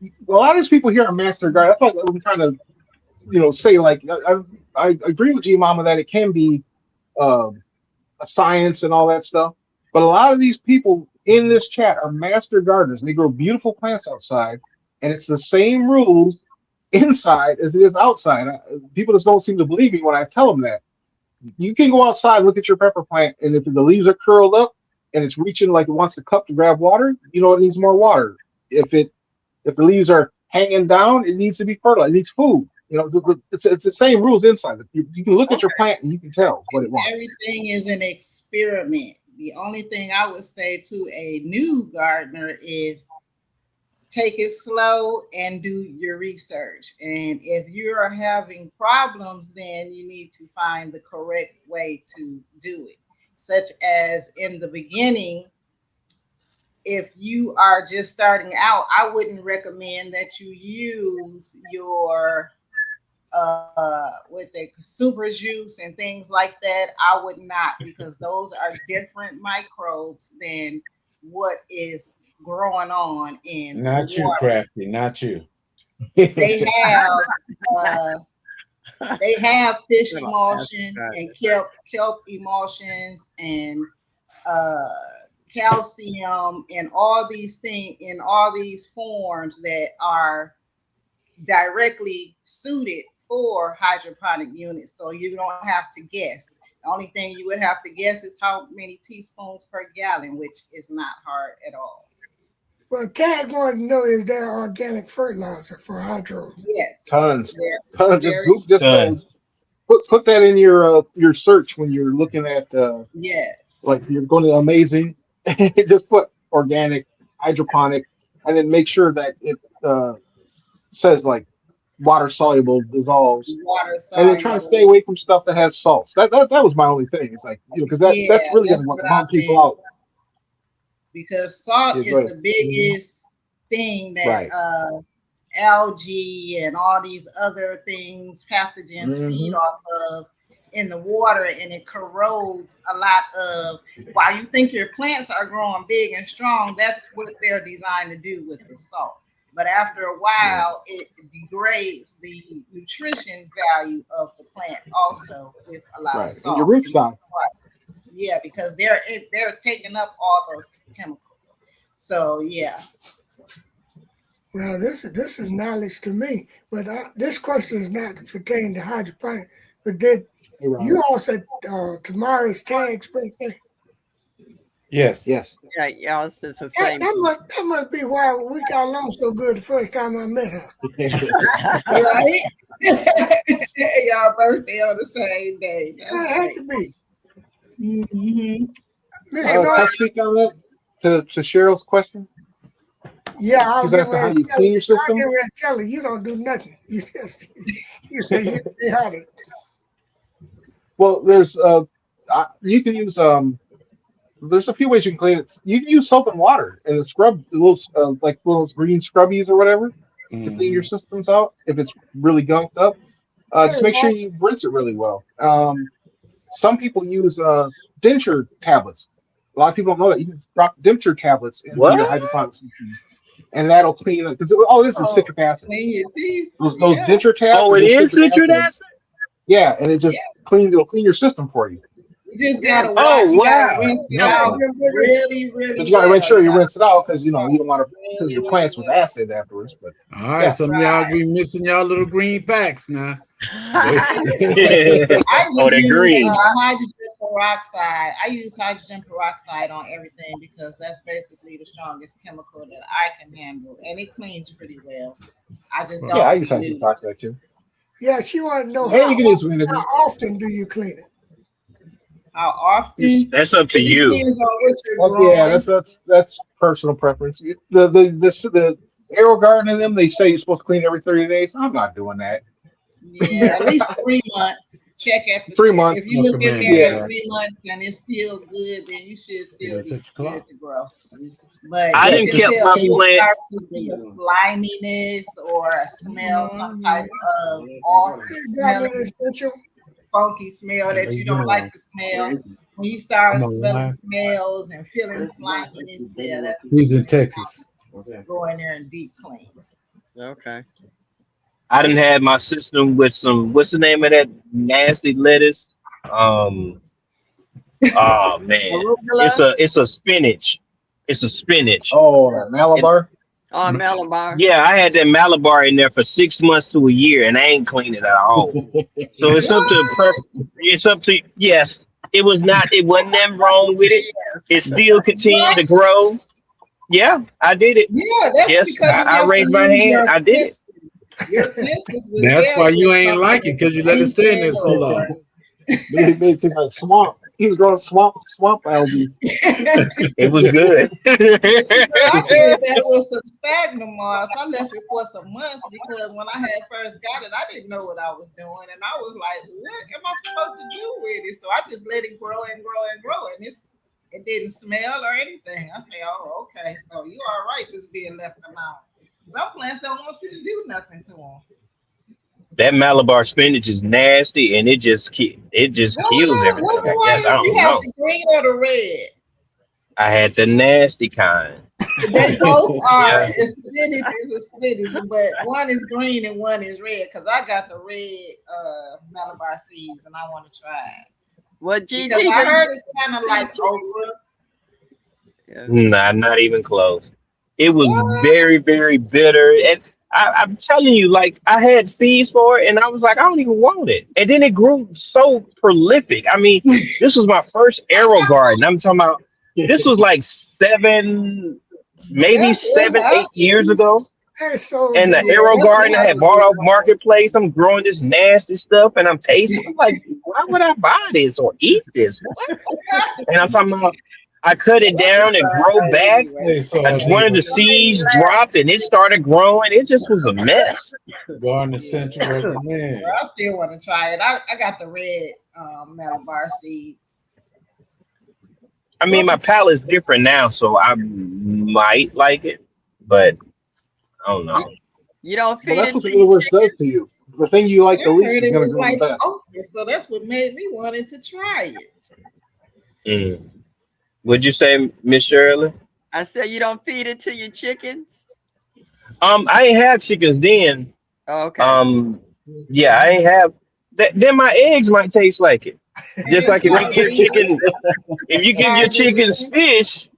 A lot of these people here are master gardeners. That's like I'm trying to say like I agree with you, Mama, that it can be um, a science and all that stuff. But a lot of these people in this chat are master gardeners. And they grow beautiful plants outside. and it's the same rules inside as it is outside. People just don't seem to believe me when I tell them that. You can go outside, look at your pepper plant, and if the leaves are curled up and it's reaching like it wants the cup to grab water, you know it needs more water. If the leaves are hanging down, it needs to be fertilized. It needs food. You know, it's the same rules inside. You can look at your plant and you can tell what it wants. Everything is an experiment. The only thing I would say to a new gardener is take it slow and do your research. And if you're having problems, then you need to find the correct way to do it. Such as in the beginning, if you are just starting out, I wouldn't recommend that you use your with the super juice and things like that. I would not, because those are different microbes than what is growing on in Not the you, water. Crafty, not you. They have fish emulsion and kelp emulsions and calcium and all these things in all these forms that are directly suited for hydroponic units. So you don't have to guess. The only thing you would have to guess is how many teaspoons per gallon, which is not hard at all. Well, Tag wanted to know, is there organic fertilizer for hydro? Yes. Tons. There Just put that in your search when you're looking at yes. like you're going to Amazing. Just put organic, hydroponic, and then make sure that it says like water soluble dissolves. Water And then try to stay away from stuff that has salts. That was my only thing. It's like, you know, because that's really going to bum people out. Because salt is the biggest thing that algae and all these other things, pathogens feed off of in the water, and it corrodes a lot of, while you think your plants are growing big and strong, that's what they're designed to do with the salt. But after a while, it degrades the nutrition value of the plant also with a lot of salt. And your roots down. Yeah, because they're taking up all those chemicals. So yeah. Well, this is knowledge to me, but this question is not pertaining to hydroponic. But did you also tomorrow's Tag's birthday? Yes. Yeah, y'all since the same. That must be why we got along so good the first time I met her. Right? Y'all birthday on the same day. That had to be. Mm-hmm. Can I speak on that to Cheryl's question? Yeah, I was how you clean your system. I was tell her you don't do nothing. You say you stay out of it. Well, there's you can use there's a few ways you can clean it. You can use soap and water and the scrub, like those green scrubbies or whatever, to clean your systems out if it's really gunked up. Just make sure you rinse it really well. Some people use denture tablets. A lot of people don't know that you can drop denture tablets into your hydroponic system, and that'll clean it. Because all this is citric acid. Clean your teeth. Those denture tablets. Oh, it is citric acid. Yeah, and it just it'll clean your system for you. You just gotta rinse it out really, really. But you gotta make sure you rinse it out because you don't want to fill your plants with acid afterwards. But all right, some of y'all be missing y'all little green packs now. The green. Hydrogen peroxide. I use hydrogen peroxide on everything because that's basically the strongest chemical that I can handle, and it cleans pretty well. I just don't. Yeah, I use hydrogen peroxide too. Yeah, she wanted to know how often do you clean it? How often? That's up to you. Yeah, that's personal preference. The Aero Garden and them, they say you're supposed to clean every 30 days. I'm not doing that. Yeah, at least 3 months. Check after 3 months. If you look in there at 3 months and it's still good, then you should still be good to grow. But I didn't keep my plant. Start to see liminess or smell some type of off funky smell that you don't like to smell. When you start smelling smells and feeling sliminess, that's he's in Texas. Go in there and deep clean. Okay. I didn't have my system with some. What's the name of that nasty lettuce? Oh man, it's a spinach. It's a spinach. Oh, that Malabar. On Malabar. Yeah, I had that Malabar in there for 6 months to a year, and I ain't cleaned it at all. So it's up to it's up to yes. It was not. It wasn't nothing wrong with it. It still continued to What? grow. Yeah, I did it. Yeah, that's Yes, because you I have to raised my use hand. your I did it. senses. Your senses will That's tell why you you if ain't something like it, is because you let it stay in there tainted so long. They taste like swamp. He was growing swamp algae. It was good. See, girl, I did that with some sphagnum moss. I left it for some months because when I had first got it, I didn't know what I was doing, and I was like, "What am I supposed to do with it?" So I just let it grow and grow and grow, and it didn't smell or anything. I say, "Oh, okay, so you all right just being left alone." Some plants don't want you to do nothing to them. That Malabar spinach is nasty, and it just kills What everything. I guess I variety you don't have? know. The green or the red? I had the nasty kind. They both are. Yeah. Spinach is a spinach, but one is green and one is red. Cause I got the red Malabar seeds, and I want to try it What because GG? I heard it's kind of like okra. Yeah. Nah, not even close. It was What? very, very bitter. And I'm telling you, like, I had seeds for it, and I was like, I don't even want it. And then it grew so prolific. I mean, this was my first arrow garden. I'm talking about this was like maybe That's what 7, 8 years happens. ago. Hey, so And the the, Yeah, arrow that's garden what I had happens bought with off okra. marketplace. I'm growing this nasty stuff, and I'm tasting. I'm like, why would I buy this or eat this? What? And I'm talking about I cut it Well, let me down and try grow it back. anyway. Hey, so One of the Don't make me seeds laugh. dropped and it started growing. It just was a mess. Garden Yeah, Central recommend. well, I still want to try it. I got the red Malabar seeds. I mean, my palate's different now, so I might like it, but I don't You, know. you don't Well, feed that's it what the to your universe chicken. does to you. The thing you like I the least heard is it going to was grow the like best. okra, so that's what made me wanting to try it. Mm. Would you say, Miss Shirley? I said you don't feed it to your chickens. I ain't had chickens then. Oh, okay. Um, yeah, I ain't have. Then my eggs might taste like it. Just And like if you sour give cream, chicken, if you give your fried in the chickens sense fish,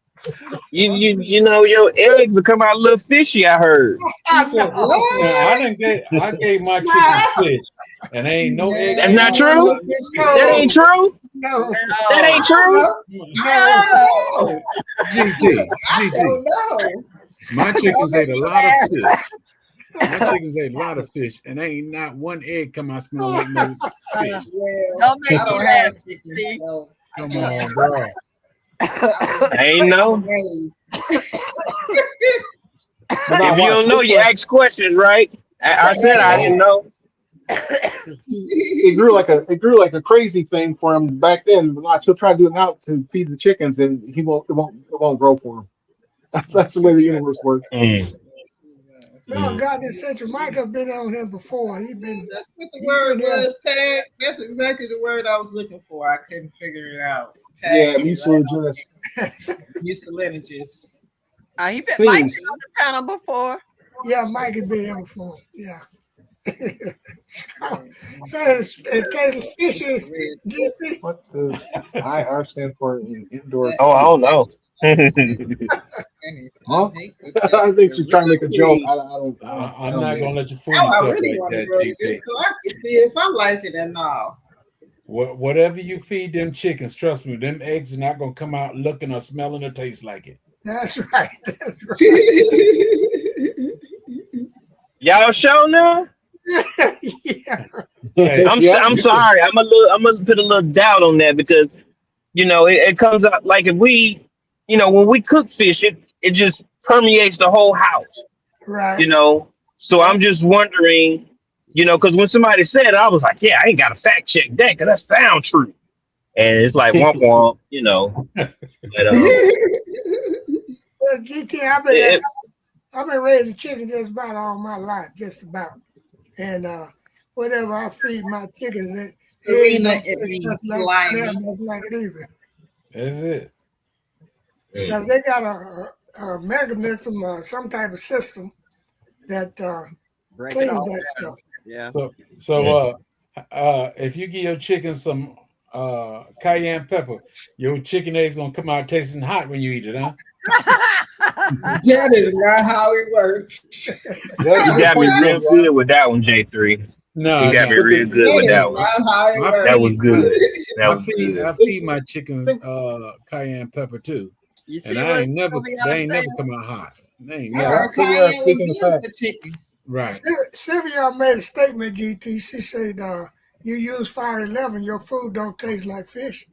you hungry. know your eggs will come out a little fishy. I heard. She I said, know. now I What? didn't get I gave my chickens No, fish, and ain't no egg That's Man, come not I out don't of know true. if fish can That no, ain't taste. true. no, That No. ain't I don't true. know. I no. don't know. GG, I GG. don't know. My Don't chickens make ate a me lot of laugh. fish. My chickens ate a lot of fish, and ain't not one egg come out smell like no fish. Well, Don't make I me don't laugh. have chickens, See? so I Come can't on, answer bro. that. I was I ain't know. amazed. But now If you watch don't know, this you one. ask questions, right? I said I didn't know. It grew like a crazy thing for him back then. But watch, he'll try to do it now to feed the chickens, and it won't grow for him. That's the way the universe works. Mm, No, mm. God, this Central Mike have been on here before. That's what the He word been here. was, tag. That's exactly the word I was looking for. I couldn't figure it out. Tag Yeah, hit it right mucilaginous. on mucilaginous. Mike Things. been on the panel before. Yeah, Mike has been here before. Yeah. Yeah, So it tastes fishy. red GC. What does IR stand for in indoor that Oh, I is queen? don't know. I Huh? hate the I think texture she's trying to really make a joke. quick. I'm I don't not get gonna it. let you fool Now I yourself really like want to that, grow it JJ. just so I can see if I like it or not. Whatever you feed them chickens, trust me, them eggs are not gonna come out looking or smelling or taste like it. That's right. Y'all sure now? Yeah. Hey, Yeah. I'm sorry. I'm gonna put a little doubt on that because it comes out like if we when we cook fish, it just permeates the whole house. Right. you know. So Yeah. I'm just wondering, because when somebody said it, I was like, yeah, I ain't got to fact check that because that sounds true. And it's like womp womp. But Well, GT, it, I've been raising chicken just about all my life, just about. And whatever I feed my chickens, eggs Serena, don't it taste means nothing like smell slimy. nothing like it either. that's it. Because they got a mechanism or some type of system that Break it cleans all that down. stuff. Yeah. So if you give your chicken some cayenne pepper, your chicken eggs gonna come out tasting hot when you eat it, huh? That is not how it works. You got me real good with that one, J3. No, You got me real good That with is that one. not how it My works. That was good. That I was feed good. I feed my chickens cayenne pepper too, You see and what I ain't never Sylvia they ain't never saying? come out hot. They ain't I never heard So we are cayenne was speaking of good fact. for chickens. right. Sylvia made a statement, GT. She said, you use Fire 11, your food don't taste like fish.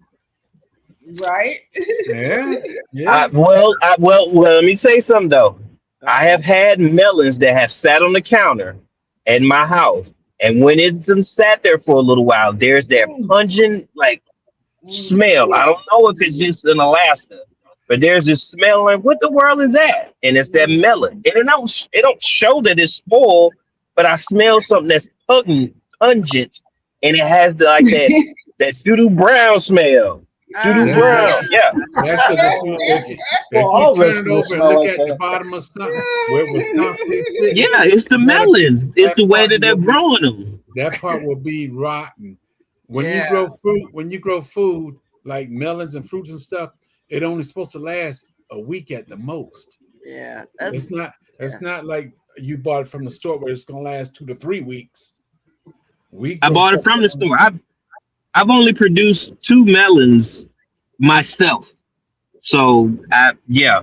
Right? Yeah, yeah. Well, let me say something though. I Uh-oh. have had melons that have sat on the counter at my house, and when it's been sat there for a little while, there's that pungent like smell. I Yeah. don't know if it's just in Alaska, but there's this smell like, what the world is that? And it's that melon. And it don't show that it's spoiled, but I smell something that's pungent, and it has like that doo brown smell. Doo Ah, That's brown, yeah. because Well, if you all turn it vegetables over and smell look like at the that. bottom of something where it was constantly sitting, Yeah, it's the you gotta melons. It's that the way part that they're will be growing them. that part will be rotten. yeah, When you grow food like melons and fruits and stuff, it only supposed to last a week at the most. yeah. It's not Yeah. it's not like you bought it from the store where it's gonna last 2 to 3 weeks. We I grow bought it stuff from that the store. I've only produced 2 melons myself. So yeah,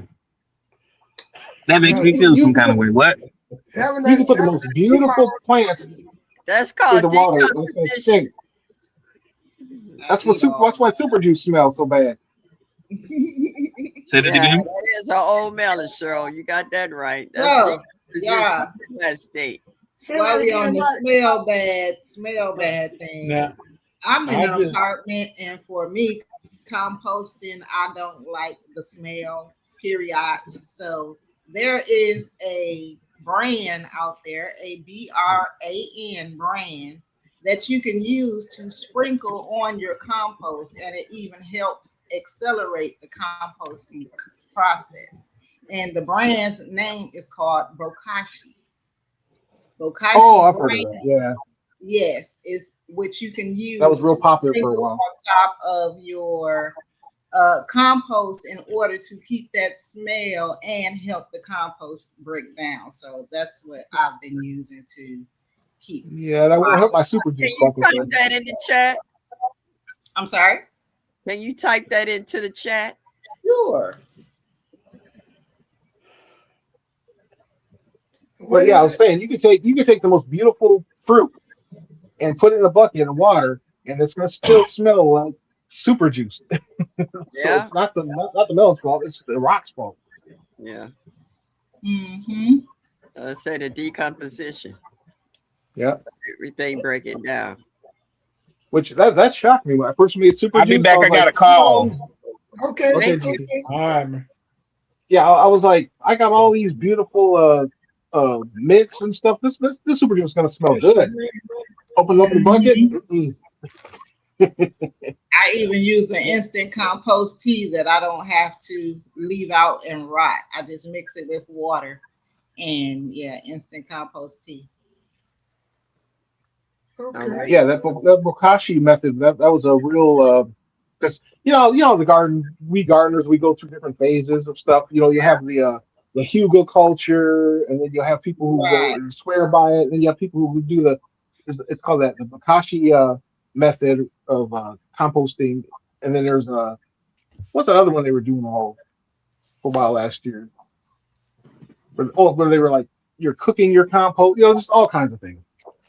that makes Now, me feel You some can kind of put way. What? having you can put the having most beautiful plants That's in called the water and it's gonna decomposition. stink. That's why super juice smells so bad. Say that Yeah, again. that is an old melon, Cheryl. You got that right. That's So, decomposition yeah, in that state. say while that we on again, the Mike. smell bad thing, now I'm in I an just apartment, and for me, composting, I don't like the smell, period. So there is a brand out there, a BRAN brand, that you can use to sprinkle on your compost, and it even helps accelerate the composting process. And the brand's name is called Bokashi. Oh, Bokashi I've heard of that. brand. Yeah, Yes, is which you can that was use real to popular for a sprinkle while. on top of your compost in order to keep that smell and help the compost break down. So that's what I've been using to keep Yeah, that won't my. help my super Can juice you bucket type though. that in the chat? I'm sorry. Can you type that into the chat? Sure. But What yeah, I is was it? saying you can take the most beautiful fruit and put it in a bucket in water, and it's gonna still smell like super juice. So Yeah, it's not the melon's fault; it's the rock's fault. yeah. Mm-hmm. Say the decomposition, Yeah, everything breaking down. which that shocked me when I first made super I'll be juice. I back. was I got like, a call. Okay, okay, Thank you. okay. GT. all right, man. Yeah, I was like, I got all these beautiful mints and stuff. This super juice is gonna smell Yes, good. Open up the bucket. Mm-hmm. Mm-mm. I even use an instant compost tea that I don't have to leave out and rot. I just mix it with water and yeah, instant compost tea. All Okay. right. Yeah, that bokashi method that was a real because the garden we gardeners we go through different phases of stuff. You have the Hugo culture, and then you'll have people who go Right. and swear by it. Then you have people who do it's called the bokashi method of composting, and then there's what's the other one they were doing for a while last year? Where they were like you're cooking your compost, just all kinds of things.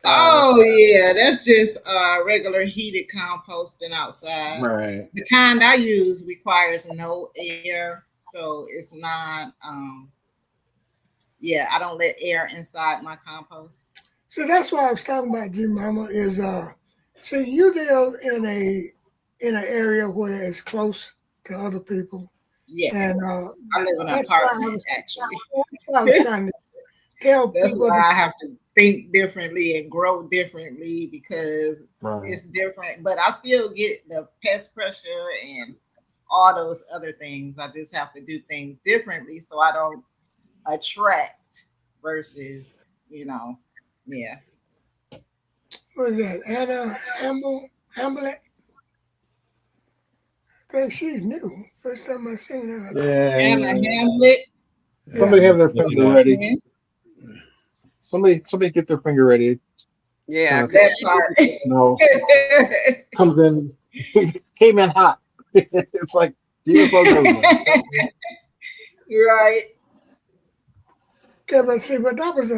Oh yeah, that's just regular heated composting outside. Right. The kind I use requires no air, so it's not. Yeah, I don't let air inside my compost. So that's why I was talking about G Mama is so you live in an area where it's close to other people. And Yes, I live in an that's why apartment actually. I was trying to tell That's people why I have to think differently and grow differently because Right. it's different. But I still get the pest pressure and all those other things. I just have to do things differently so I don't attract versus, yeah. what is that? Anna Hamlet? I think she's new. First time I seen her. Anna Yeah. Hamlet. Somebody have their Looking finger at ready. Mhm. Somebody get their finger ready. Yeah, That she part. No, comes in, came in hot. It's like Jesus loves everybody. Right. Okay, but see, but that was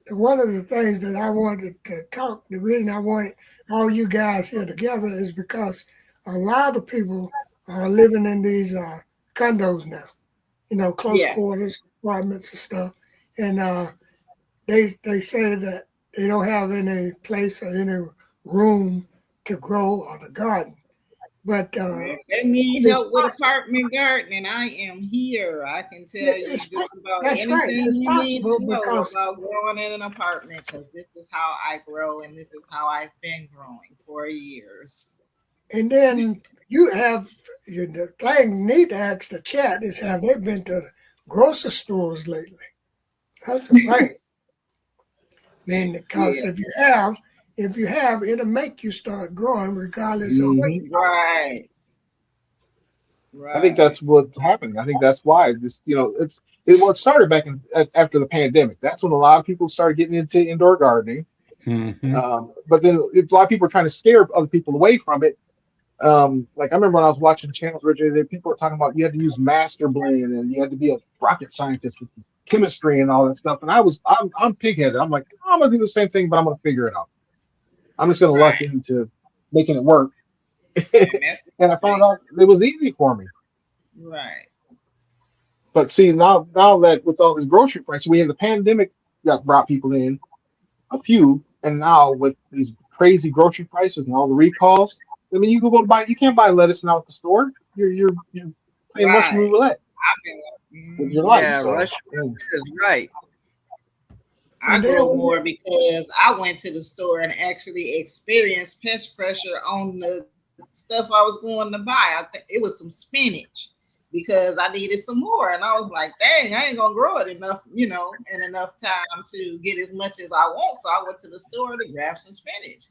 one of the things that I wanted to talk. The reason I wanted all you guys here together is because a lot of people are living in these condos now. You know, close Yes. quarters, apartments and stuff, and they say that they don't have any place or any room to grow or to garden. But If they need it's help with possible. apartment gardening, I am here. I can tell you It's just about that's right. anything It's you need possible to know because about growing in an apartment because this is how I grow and this is how I've been growing for years. and then you have the thing need to ask the chat is have they been to the grocery stores lately? That's the thing. I mean, because Yeah. if you have, it'll make you start growing regardless of what Hmm. you Right. I think Right. that's what's happening. I think that's why this, well, it started back after the pandemic. That's when a lot of people started getting into indoor gardening. mm-hmm. But then a lot of people were trying to scare other people away from it. Like I remember when I was watching channels where people were talking about you had to use master blend and you had to be a rocket scientist with chemistry and all that stuff. And I'm pigheaded. I'm like, I'm gonna do the same thing, but I'm gonna figure it out. I'm just gonna luck Right. into making it work. And that's the And I found thing. out it was easy for me. Right. But see, now that with all this grocery prices, we have the pandemic that brought people in, a few, and now with these crazy grocery prices and all the recalls, I mean, you can go buy, you can't buy lettuce now at the store. You're playing Russian Right. roulette I've been. with your Mhm. life. yeah, So, Russian yeah. is right. I and then grow when more because I went to the store and actually experienced pest pressure on the stuff I was going to buy. I think it was some spinach because I needed some more, and I was like, "Dang, I ain't gonna grow it enough, in enough time to get as much as I want." So I went to the store to grab some spinach.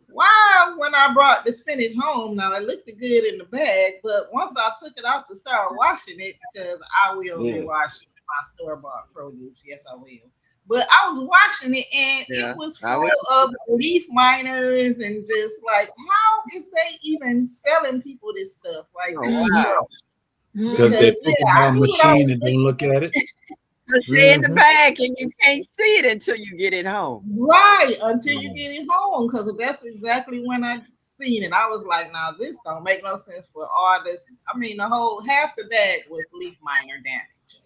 Why, when I brought the spinach home, now it looked good in the bag, but once I took it out to start washing it, because I will Mm. rewash my store bought produce, yes, I will. But I was washing it and it Yeah, was I will. full of leaf miners and just like, how is they even selling people this stuff? Like, Oh this is mm-hmm, wow. gross. Because mm-hmm, they Because, pick yeah, it I by knew what I machine was and don't look getting. at it. But stay in the Hmm. bag and you can't see it until you get it home. Right, until you Mm. get it home, because that's exactly when I seen it. I was like, now this don't make no sense for all this. I mean, the whole half the bag was leaf miner damage.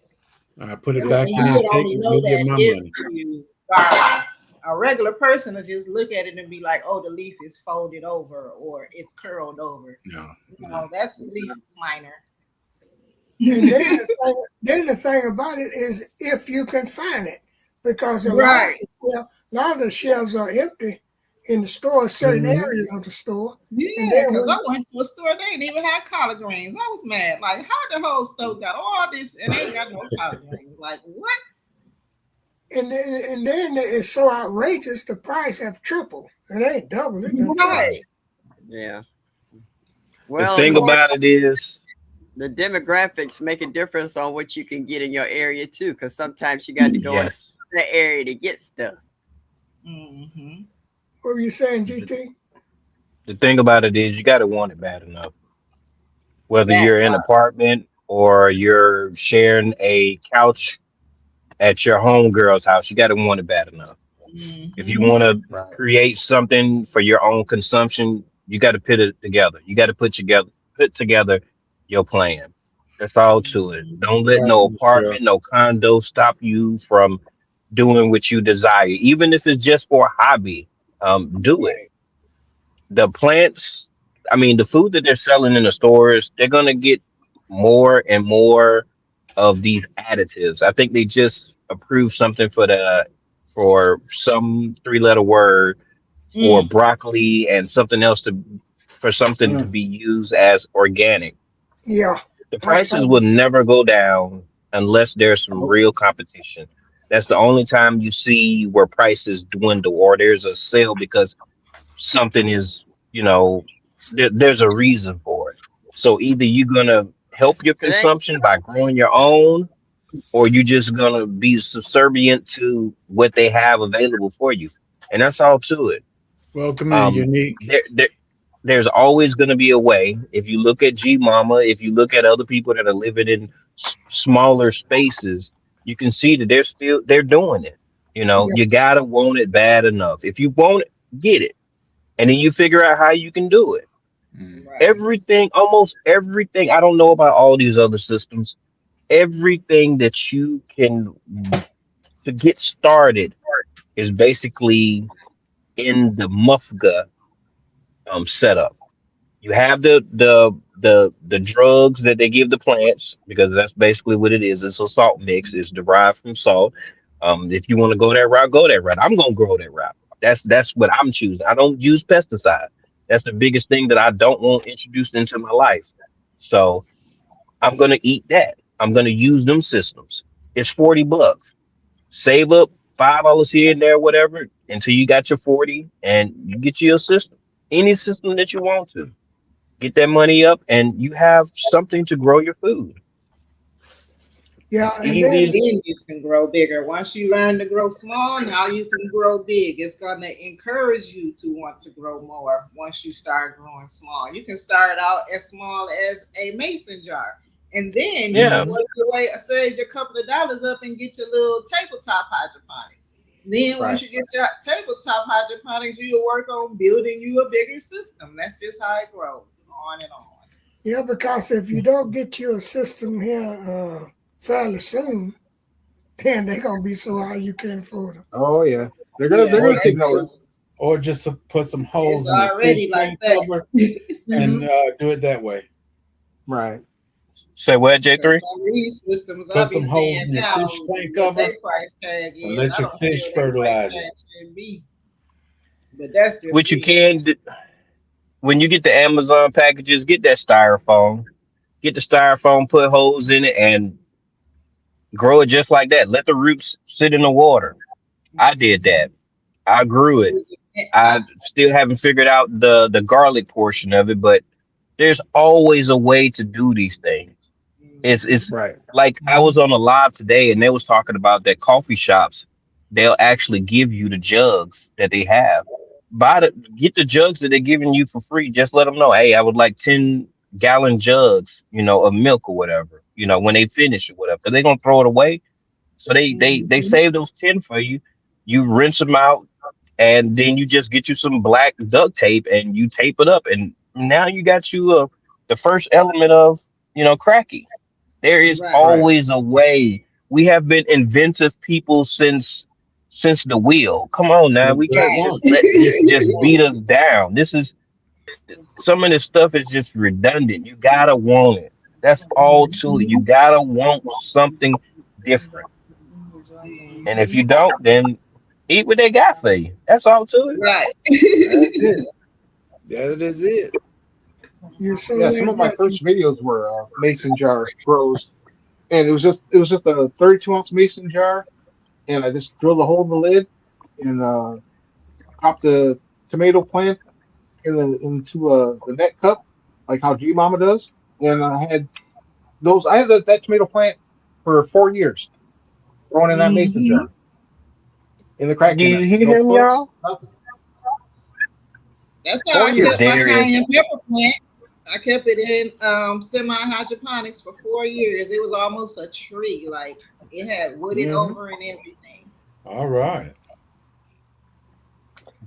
I put it yeah, back And in you and would take only it. know Go get that my if money. you are a regular person to just look at it and be like, oh, the leaf is folded over or it's curled over. No, no. No, that's leaf miner. and then the thing about it is if you can find it, because Right. a lot of the shelves are empty in the store, certain Hmm. areas of the store, and Yeah, then because I when went to a store, they didn't even have collard greens. I was mad. Like, how the whole store got all this and they ain't got no collard greens? Like, what? and then it's so outrageous, the price have tripled. It ain't double, it done tripled. Right. Right. Yeah. The Well, of thing course, about it is, the demographics make a difference on what you can get in your area too, because sometimes you got to go in yes, that area to get stuff. Hmm. What were you saying, the, GT? the thing about it is, you got to want it bad enough. Whether That you're in an part. apartment or you're sharing a couch at your homegirl's house, you got to want it bad enough. If you Hmm. want to Right. create something for your own consumption, you got to put it together. You got to put together your plan. That's all to it. Don't let Right, no Michelle. apartment, no condo stop you from doing what you desire, even if it's just for a hobby. Do it. Right. The plants, I mean, the food that they're selling in the stores, they're gonna get more and more of these additives. I think they just approved something for some three-letter word for Mm. broccoli and something else for something to Mm. be used as organic. Yeah, The I saw prices will that. never go down unless there's some Nope. real competition. That's the only time you see where prices dwindle or there's a sale because something is, you know, there's a reason for it. So either you're gonna help your It ain't consumption by growing your own, or you just gonna be subservient to what they have available for you, and that's all to it. Welcome in, Um, unique. there's always going to be a way. If you look at G Mama, if you look at other people that are living in smaller spaces, you can see that they're doing it. You know, Yeah, you gotta want it bad enough. If you want it, get it, and then you figure out how you can do it. Mm. Right. Everything, almost everything. I don't know about all these other systems. Everything that you can to get started is basically in the MUFGA setup. You have the drugs that they give the plants because that's basically what it is. It's a salt mix. It's derived from salt. If you want to go that route, go that route. I'm gonna grow that route. That's what I'm choosing. I don't use pesticide. That's the biggest thing that I don't want introduced into my life. So I'm gonna eat that. I'm gonna use them systems. It's $40. Save up $5 here and there, whatever, until you got your 40, and you get you a system. Any system that you want to get that money up, and you have something to grow your food. yeah, It's and easy then as Then you can grow bigger. Once you learn to grow small, now you can grow big. It's going to encourage you to want to grow more once you start growing small. You can start out as small as a mason jar. And then you can yeah, mhm, work your way, save a couple of dollars up and get your little tabletop hydroponics. Then once Right. you get your tabletop hydroponics, you'll work on building you a bigger system. That's just how it grows, on and on. yeah, because if you don't get your system here fairly soon, then they're gonna be so high you can't afford them. Oh yeah, they're Yeah, Or gonna that take just notice. too. or just to put some It's holes in the fish already like tank that. cover and Hmm. do it that way. Right. say what, Because J3? some of these systems I Put be some holes seeing in your now, fish tank what cover their price tag and is, let I your don't know fish what their price fertilize it. tag should be. But that's just What you me. can do, when you get the Amazon packages, get that styrofoam. Get the styrofoam, put holes in it, and grow it just like that. Let the roots sit in the water. I did that. I grew it. Using net I pot. still haven't figured out the garlic portion of it, but there's always a way to do these things. It's Mhm. Right. like I Hmm. was on a live today and they was talking about that coffee shops, they'll actually give you the jugs that they have. Get the jugs that they're giving you for free. Just let them know, hey, I would like 10-gallon jugs, of milk or whatever, when they finish or whatever. 'Cause they're gonna throw it away. So they Mhm. save those 10 for you. You rinse them out, and then you just get you some black duct tape and you tape it up, and now you got you the first element of cracky. There is Right. Right. always a way. We have been inventive people since the wheel. Come on now, Let's we get can't Right. just one. let this just One. beat us down. This is Some of this stuff is just redundant. You gotta want it. That's all to it. You gotta want something different. And if you Mhm. don't, then eat what they got for you. That's all to it. Right. That's it. That is it. You're so Yeah. Some right of my there. first videos were mason jar grows, and it was just a 32-ounce mason jar, and I just drilled a hole in the lid and popped the tomato plant into the net cup, like how G Mama does, and I had that tomato plant for 4 years, growing in that mason Mhm. jar in the Do cracky you net. hear No him, push, y'all? nothing. That's how four I years. kept my There is. cayenne pepper plant. I kept it in semi hydroponics for 4 years. It was almost a tree. Like it had wooded Hmm. over and everything. All right.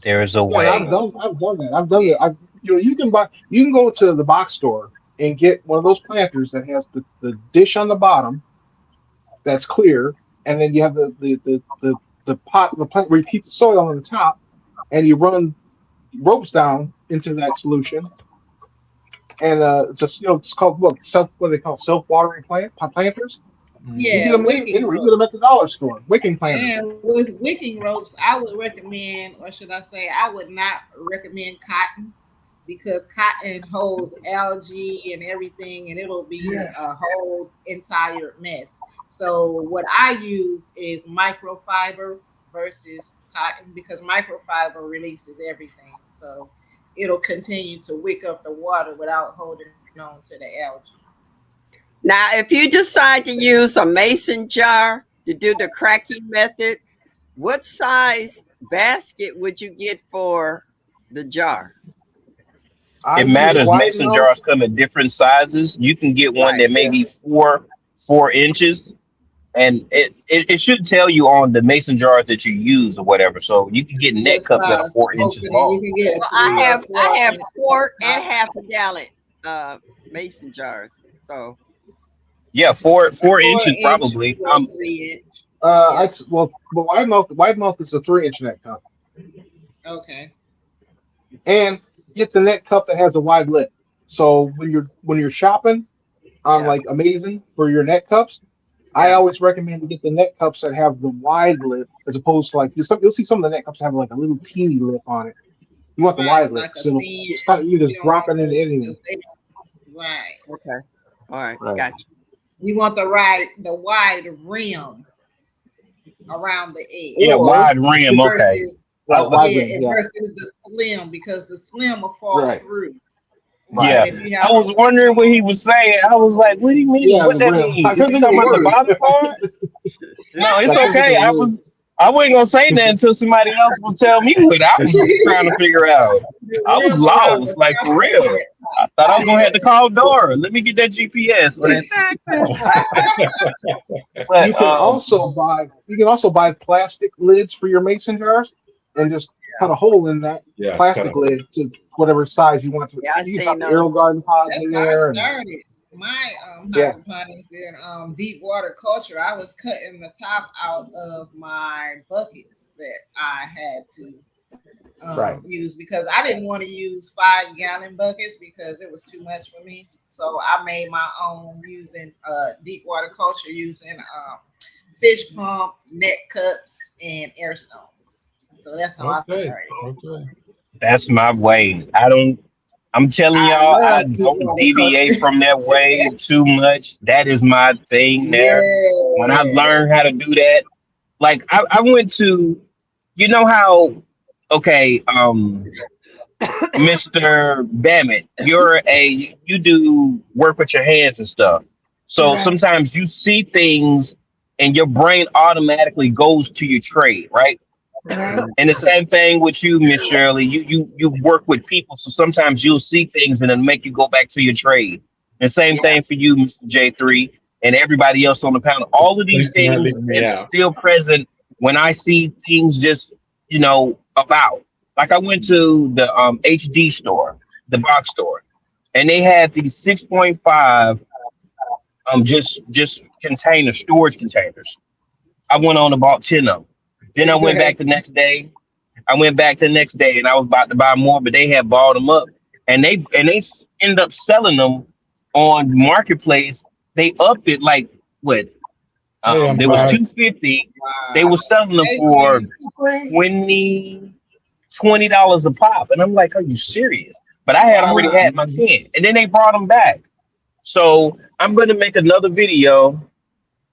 There is a Yeah, and way. I've done that. I've done it. Yes. You can go to the box store and get one of those planters that has the dish on the bottom that's clear, and then you have the pot, the plant where you keep the soil on the top, and you run ropes down into that solution, and it's called what they call self-watering planters. You Hmm. get Yeah, them wicking anywhere. You get them ropes. at the dollar store. Wicking planters. And with wicking ropes, I would recommend, or should I say, I would not recommend cotton because cotton holds algae and everything, and it'll be Yes. a whole entire mess. So what I use is microfiber versus cotton because microfiber releases everything. So it'll continue to wick up the water without holding on to the algae. Now, if you decide to use a mason jar to do the cracking method, what size basket would you get for the jar? I It use matters. wide Mason mouth. jars come in different sizes. You can get one Right. that may be 4 inches, and it should tell you on the mason jars that you use or whatever. So you can get What neck cups that are size the 4 inches opening? You long. can get a Well, 3 or I 4 have inch. quart and half a gallon mason jars. So Yeah, four 4 inches inch probably. or 3 inch. Yeah. But wide mouth is a 3 inch neck cup, Okay. and get the neck cup that has a wide lip. So when you're shopping on yeah, like Amazing for your neck cups, I yeah. always recommend to get the neck cups that have the wide lip as opposed to like you'll see some of the neck cups have like a little teeny lip on it. You want the Right. wide lip, Like a so thin. it's kind of you just You don't drop want it into those anything. because they don't. Right. Okay. All right. Right. Gotcha. You want the wide rim around the Yeah, edge Or wide rim. Okay. versus right, I, wide yeah, rim, and yeah. versus the slim because the slim will fall Right. through. Right. And yeah, if you I have was wondering what he was saying. I was like, "What do you mean? Yeah, What the that rim. mean? I Is couldn't he think of talking the about the word. bottom part?" No, it's I couldn't think of okay. the word. I wasn't gonna say that until somebody else will tell me what I was trying to figure out. the I was rim around the lost, like for top of real. it. I thought I was gonna have to call Dora. Let me get that GPS for that. You But can also buy plastic lids for your mason jars and just cut a hole in that Yeah, cut plastic off. lid to whatever size you want to. Yeah, I You can drop seen the those. Aero Garden pods That's in how I there, and started my yeah, hydroponics in deep water culture. I was cutting the top out of my buckets that I had to right. use because I didn't want to use 5 gallon buckets because it was too much for me. So I made my own using deep water culture using fish pump, net cups, and air stones. So that's how I Okay. started. Okay. that's my way. I'm telling I y'all, love I deep don't water deviate culture. from that way too much. That is my thing there. When I learned Yes. how to do that, like I went to, you know how, okay, Mr. Bammett, you do work with your hands and stuff. So Right, sometimes you see things and your brain automatically goes to your trade, right? right. And the same thing with you, Miss Shirley. You work with people, so sometimes you'll see things and it'll make you go back to your trade. The same Yeah. thing for you, Mr. J3, and everybody else on the panel. All of these Thanks for not things leaving me that's out. still present when I see things just about. Like I went to the HD store, the box store, and they had these 6.5 just container storage containers. I went on and bought 10 of them. Then I went back the next day. And I was about to buy more, but they had bought them up, and they ended up selling them on marketplace. They upped it like what? Hey, I'm There was glad. 250. They Wow. were selling them Hey, for Queen. Queen, 20 $20 a pop, and I'm like, are you serious? But I had already Wow. had my 10, and then they brought them back. So I'm going to make another video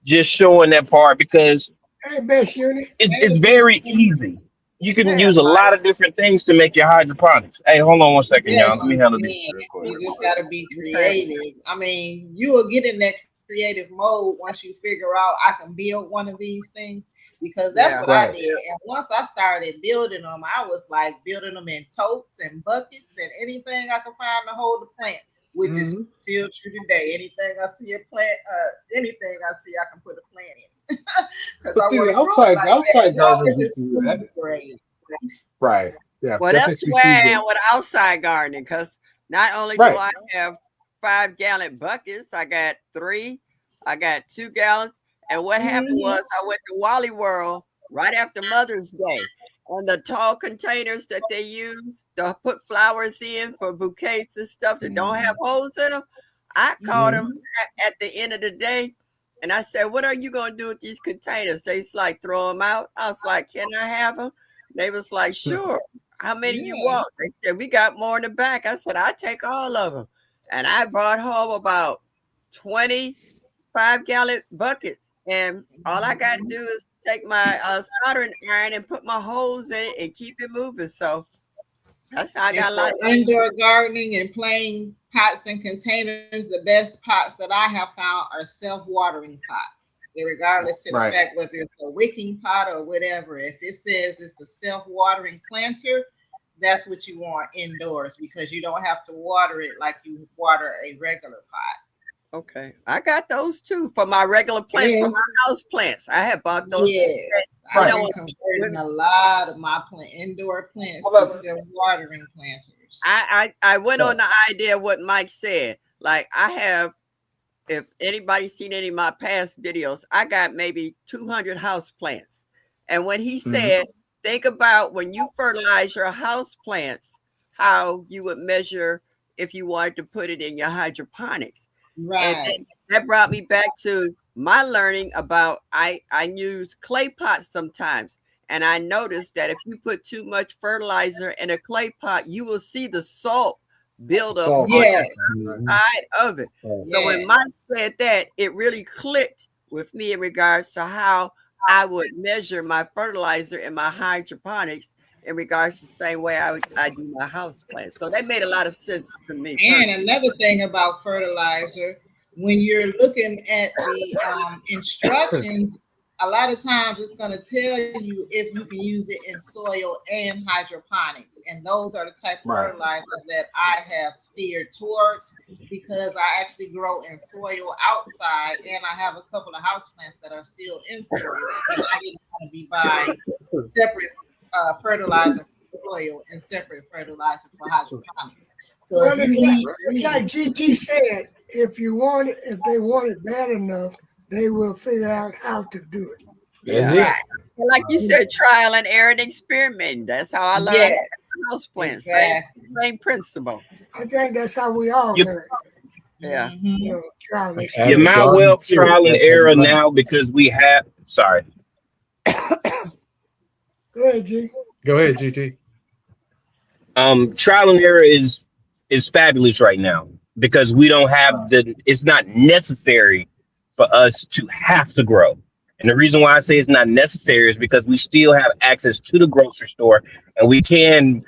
just showing that part because hey, best unit. Hey, it's Miss very Queen. easy. You can Yeah, use a lot of different things to make your hydroponics. Hey, hold on one second, y'all. Yes, Let me you handle this can. real quick. You just got to be okay. creative. I mean, you will get in that creative mode once you figure out I can build one of these things because that's Yeah. what I Right. did. And once I started building them, I was like building them in totes and buckets and anything I could find to hold the plant, which is Hmm. still true today. Anything I see a plant, anything I see I can put a plant in because But I see, want the to grow it outside like the that as outside long gardeners as used it's to do that. food grade. Right. Yeah. Well, That that's makes the me way food I grade. am with outside gardening because not only do Right. I have 5 gallon buckets, I got 3, I got 2 gallons. And what happened Mhm. was I went to Wally World right after Mother's Day. And the tall containers that they use to put flowers in for bouquets and stuff that don't have holes in them, I called them Mhm. at the end of the day. And I said, what are you going to do with these containers? They was like, throw them out. I was like, can I have them? They was like, sure. How many you Yeah. want? They said, we got more in the back. I said, I take all of them. And I brought home about 20 5 gallon buckets. And all I got to Mhm. do is take my soldering iron and put my holes in it and keep it moving. So That's how I And got a lot for of indoor gardening and plain pots and containers, the best pots that I have found are self-watering pots. Regardless to the Right. fact whether it's a wicking pot or whatever. If it says it's a self-watering planter, that's what you want indoors because you don't have to water it like you water a regular pot. Okay, I got those too for my regular plants, for And my house plants. I have bought those. Yes, You I've know, been converting a lot of my indoor plants Well, to self-watering planters. I went on the idea of what Mike said. Like I have, if anybody's seen any of my past videos, I got maybe 200 house plants. And when he said, think about when you fertilize your house plants, how you would measure if you wanted to put it in your hydroponics. And Right. that brought me back to my learning about I use clay pots sometimes. And I noticed that if you put too much fertilizer in a clay pot, you will see the salt build up salt. on Yes. the side of it. So when Yes. Mike said that, it really clicked with me in regards to how I would measure my fertilizer in my hydroponics in regards to the same way I do my house plants. So that made a lot of sense to me And personally. another thing about fertilizer, when you're looking at the instructions, a lot of times it's going to tell you if you can use it in soil and hydroponics. And those are the type of Right. fertilizers that I have steered towards because I actually grow in soil outside and I have a couple of houseplants that are still in soil. And I didn't want to be buying separate fertilizer for soil and separate fertilizer for hydroponics. So Well, if you need it's like GT said, if they want it bad enough, they will figure out how to do it. That's Yeah. it. And like you said, trial and error and experiment. That's how I learned Yes, house plants. exactly. Same principle. I think that's how we all You, learn. Yeah. Mhm. Trial and Like, error. you as a might garden well spirit, trial and that's how you error learn. now because we have. Sorry. Go ahead, G. Go ahead, GT. Trial and error is fabulous right now because we don't have the. It's not necessary for us to have to grow. And the reason why I say it's not necessary is because we still have access to the grocery store and we can,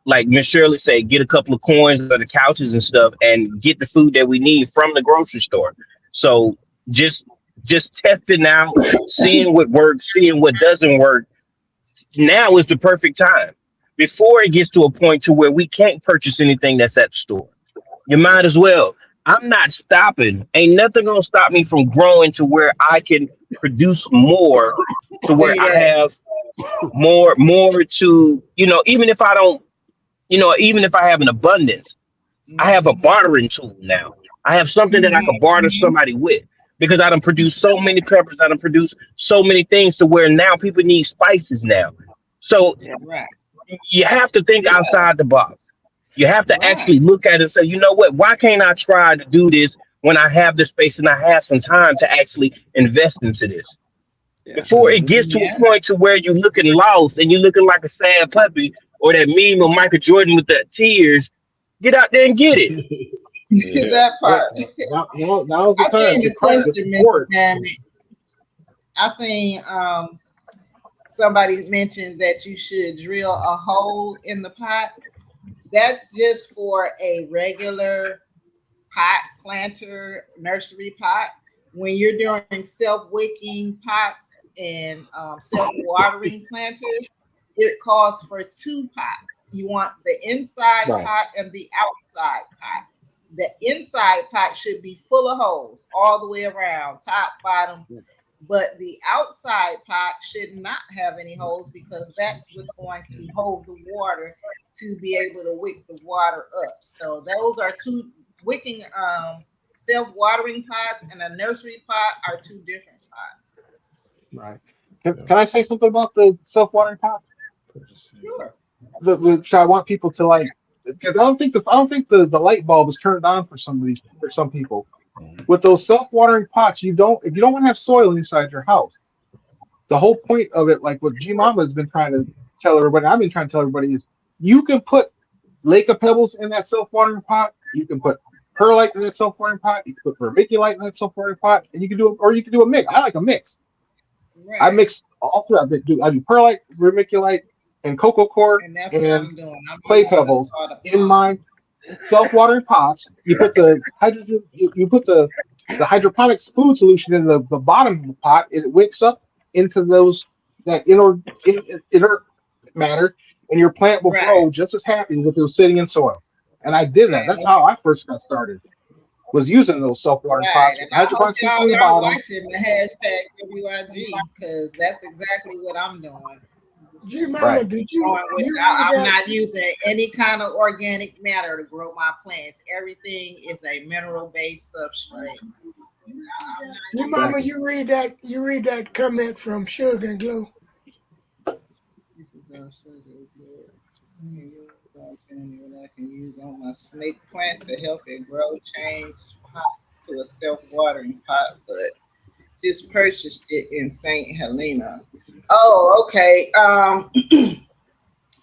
like Miss Shirley said, get a couple of coins or the couches and stuff and get the food that we need from the grocery store. So just just testing out, seeing what works, seeing what doesn't work. Now is the perfect time before it gets to a point to where we can't purchase anything that's at the store. You might as well. I'm not stopping. Ain't nothing gonna stop me from growing to where I can produce more, to where Say I that. have more to, even if I don't, even if I have an abundance, I have a Mhm. bartering tool now. I have something that I can barter Mhm. somebody with because I done produced so many peppers, I done produced so many things to where now people need spices now. So Right. you have to think Yeah. outside the box. You have to Right. actually look at it and say, you know what? Why can't I try to do this when I have the space and I have some time to actually invest into this? Yeah. Before it gets to Yeah. a point to where you're looking lost and you're looking like a sad puppy or that meme of Michael Jordan with the tears, get out there and get it. Yeah. That Yeah. part. Now's the I time seen to the try to question, Mr. support. Hammond. I seen somebody mentioned that you should drill a hole in the pot. That's just for a regular pot planter, nursery pot. When you're doing self-wicking pots and self-watering planters, it calls for two pots. You want the inside Right. pot and the outside pot. The inside pot should be full of holes all the way around, top, bottom, but the outside pot should not have any holes because that's what's going to hold the water to be able to wick the water up. So those are two wicking self-watering pots and a nursery pot are two different pots. Right. Can I say something about the self-watering pots? Sure. Which I want people to like, because I don't think the light bulb is turned on for some people. With those self-watering pots, if you don't want to have soil inside your house, the whole point of it, like what G Mama has been trying to tell everybody, I've been trying to tell everybody is you can put Lake of Pebbles in that self-watering pot, you can put perlite in that self-watering pot, you can put vermiculite in that self-watering pot, and you can do a mix. I like a mix. I Right. mix all through. I do perlite, vermiculite, and cocoa core And that's what and I'm doing. I'm clay using what's pebbles called a in pond. my self-watering pots. You put the hydrogen, you put the hydroponics food solution in the bottom of the pot, and it wicks up into those that inert matter, and your plant will Right. grow just as happy as if it was sitting in soil. And I did that. That's And how I first got started. Was using those self-watering right. pots with And I hope hydroponic system y'all in the are bottom. watching the hashtag WIG because that's exactly what I'm doing. G Mama, Right. did you Going with, you read I'm that? not using any kind of organic matter to grow my plants. Everything is a mineral-based substrate. G Mama, Exactly. you read that comment from Sugar and Glow. This is absolutely good. What I can use on my snake plant to help it grow. Change pots to a self-watering pot, but just purchased it in St. Helena. Oh, okay.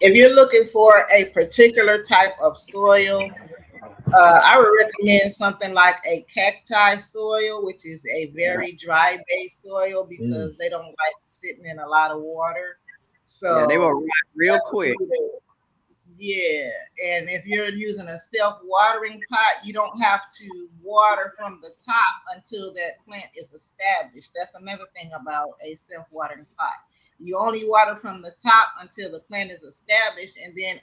If you're looking for a particular type of soil, I would recommend something like a cacti soil, which is a very dry based soil because they don't like sitting in a lot of water. Yeah, they will So rot real quick. yeah, and if you're using a self-watering pot, you don't have to water from the top until that plant is established. That's another thing about a self-watering pot. You only water from the top until the plant is established, and then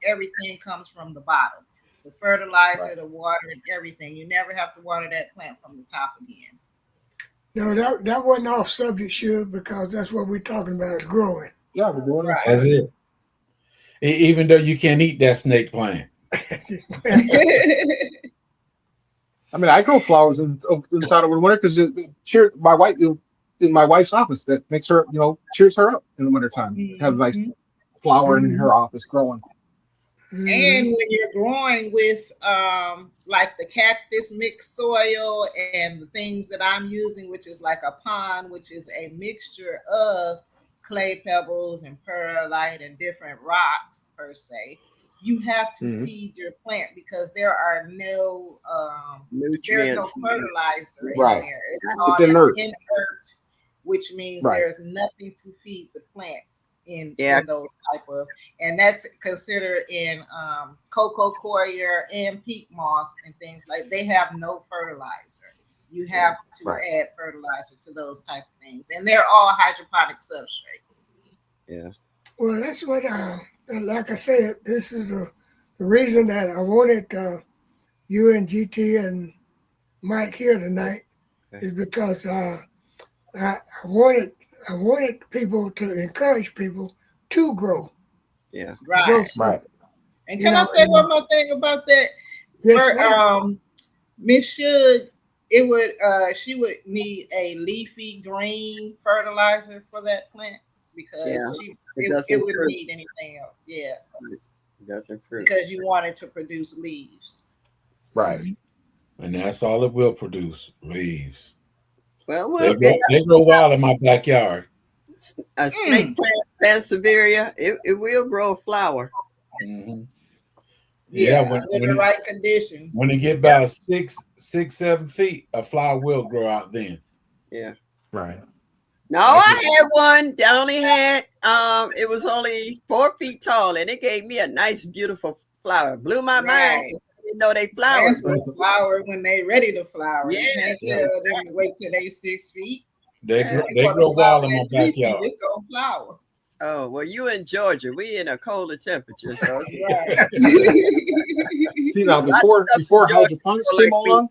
everything comes from the bottom. The fertilizer, the water, and everything. You never have to water that plant from the top again. No, that wasn't off subject, Sugar, because that's what we're talking about, growing. Yeah, we're doing Right. That's it. Even though you can't eat that snake plant. I mean, I grow flowers inside over the winter because my wife in my wife's office that makes her, cheers her up in the wintertime. Have a nice Mhm. flower in her office growing. And when you're growing with like the cactus mixed soil and the things that I'm using, which is like a pond, which is a mixture of clay pebbles and perlite and different rocks per se, you have to feed your plant because there's no Nutrients. fertilizer in Right. there. It's It's all inert. inert, which means Right. there's nothing to feed the plant in Yeah. those type of, and that's considered in cocoa coir and peat moss and things like. They have no fertilizer. You have to Right. add fertilizer to those type of things, and they're all hydroponic substrates. Yeah. Well, that's what, like I said, this is the reason that I wanted you and GT and Mike here tonight is because I wanted people to encourage people to grow. Yeah. Right. Grow Right. And can I say one more thing about that? Yes, Miss Shug, she would need a leafy green fertilizer for that plant because it wouldn't need anything else. Yeah. It doesn't fruit. Because you want it to produce leaves. Right. And that's all it will produce, leaves. Well, They grow wild in my backyard. A snake plant, Sansevieria, it will grow a flower. Mm-hmm. Yeah, under the right conditions. When it get about 6, 7 feet, a flower will grow out then. Yeah. Right. No, I had one that only had it was only 4 feet tall, and it gave me a nice, beautiful flower. Blew my mind. I didn't know they flowered. Plants will flower when they ready to flower. Yeah. You can't tell them to wait till they 6 feet. They grow wild in my backyard. It's gonna flower. Oh, well, you in Georgia. We in a colder temperature, so right. See now, before hydroponics came along,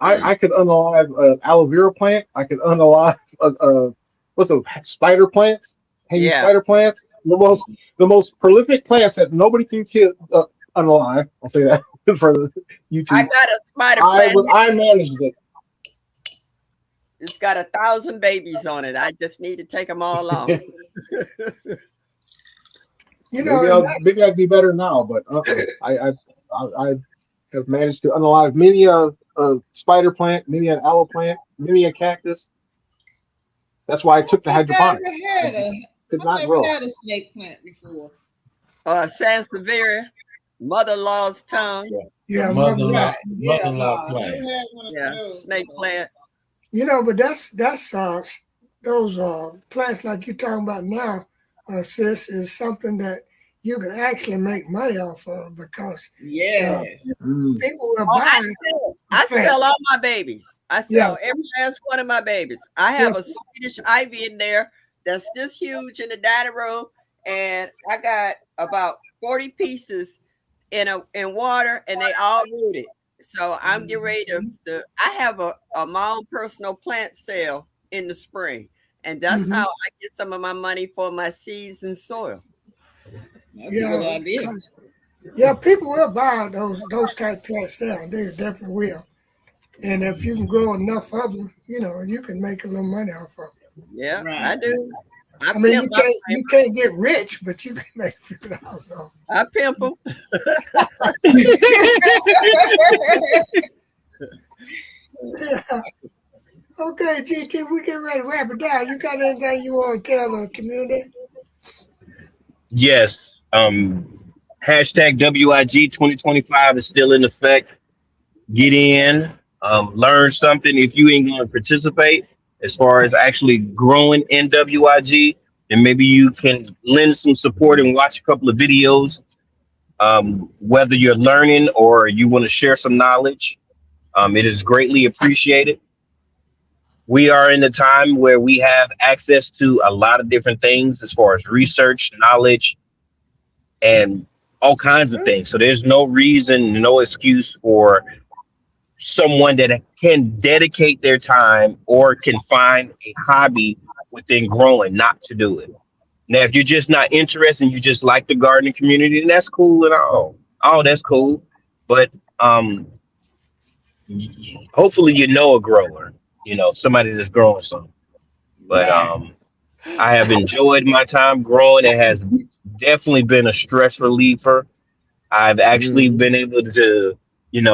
I could unalive an aloe vera plant. I could unalive what's those spider plants? Hanging spider plants. The most prolific plants that nobody can kill unalive. I'll say that for the YouTube. I got a spider plant. I managed it. It's got 1,000 babies on it. I just need to take them all off. Maybe I'd be better now, but I have managed to unalive many a spider plant, many an aloe plant, many a cactus. That's why I took the hydroponics. I've never had a snake plant before. Sansevieria, mother-in-law's tongue. Yeah, mother-in-law plant. Yeah, snake plant. But that's those plants like you're talking about now sis, is something that you can actually make money off of because Yes. people will Oh, buy. I sell all my babies. I Yeah. sell every last one of my babies. I have a Swedish ivy in there that's this huge in the dining room, and I got about 40 pieces in water, and they all rooted. So I'm getting ready to I have my own personal plant sale in the spring, and that's how I get some of my money for my seeds and soil. That's a good idea. Yeah, people will buy those type plants down. They definitely will. And if you can grow enough of them, you can make a little money off of them. Yeah, Right. I do. I mean, you can't get rich, but you can make a few dollars off. I pimp them. Yeah. Okay, GT, we get ready to wrap it down. You got anything you want to tell the community? Yes. Hashtag WIG 2025 is still in effect. Get in, learn something. If you ain't going to participate as far as actually growing in WIG, then maybe you can lend some support and watch a couple of videos. Whether you're learning or you want to share some knowledge, it is greatly appreciated. We are in a time where we have access to a lot of different things as far as research, knowledge, and all kinds of things. So there's no reason, no excuse for someone that can dedicate their time or can find a hobby within growing not to do it. Now, if you're just not interested and you just like the gardening community, then that's cool and all. Oh, that's cool. But hopefully you know a grower, somebody that's growing something. But I have enjoyed my time growing. It has definitely been a stress reliever. I've actually been able to,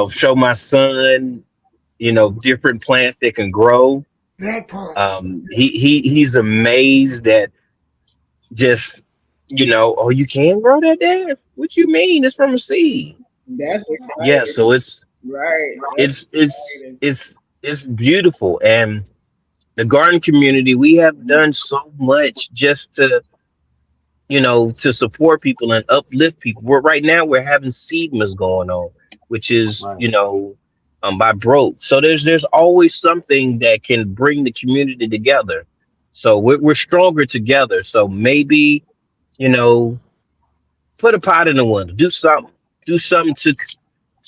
show my son, different plants that can grow. That part. He's amazed that just, oh, you can grow that, Dad? What you mean? It's from a seed. That's Yeah, exciting. so it's Right. it's it's beautiful. And the garden community, we have done so much just to to support people and uplift people. Right now we're having Seedmas going on, which is by Broke. So there's always something that can bring the community together. So we're stronger together. So maybe you know put a pot in the window, do something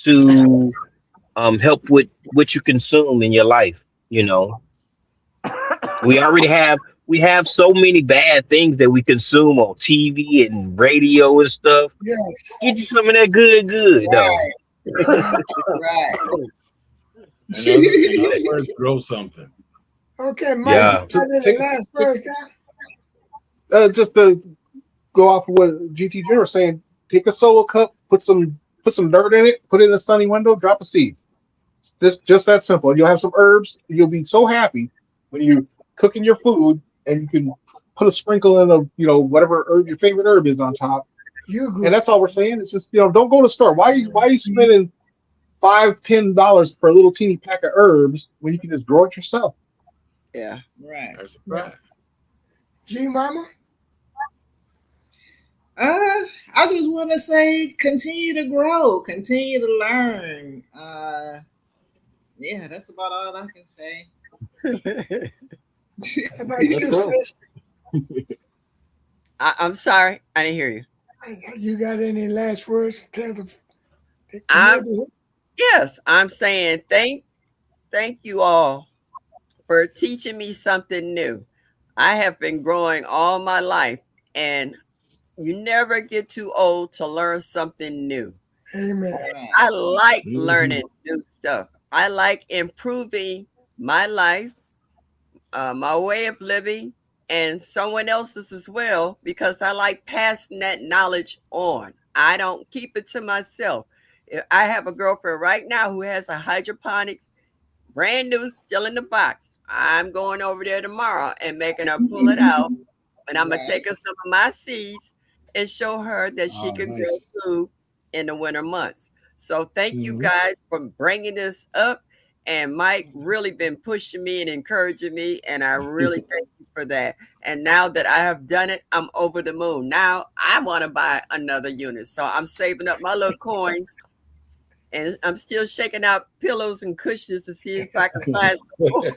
to help with what you consume in your life. We already have so many bad things that we consume on TV and radio and stuff. Yes. Get you some of that good though. Right. In other words, grow something. Okay, Mike, Yeah. you got any last words now? Just to go off of what Gtjr was saying, take a solo cup, put some dirt in it, put it in a sunny window, drop a seed. Just that simple. You'll have some herbs. You'll be so happy when you cooking your food and you can put a sprinkle in of whatever herb your favorite herb is on top. And that's all we're saying. It's just don't go to the store. Why are you spending $5-10 for a little teeny pack of herbs when you can just grow it yourself? Yeah. Right. That's right. G Mama? I just want to say continue to grow, continue to learn. Yeah, that's about all I can say. How about you, sis? I'm sorry, I didn't hear you. You got any last words to tell the community? Yes, I'm saying thank you all for teaching me something new. I have been growing all my life, and you never get too old to learn something new. Amen. I like learning new stuff. I like improving my life, my way of living, and someone else's as well, because I like passing that knowledge on. I don't keep it to myself. I have a girlfriend right now who has a hydroponics, brand new, still in the box. I'm going over there tomorrow and making her pull it out. And I'm going to take her some of my seeds and show her that she can grow food in the winter months. So thank you guys for bringing this up. And Mike really been pushing me and encouraging me. And I really thank you for that. And now that I have done it, I'm over the moon. Now I want to buy another unit. So I'm saving up my little coins, and I'm still shaking out pillows and cushions to see if I can find some.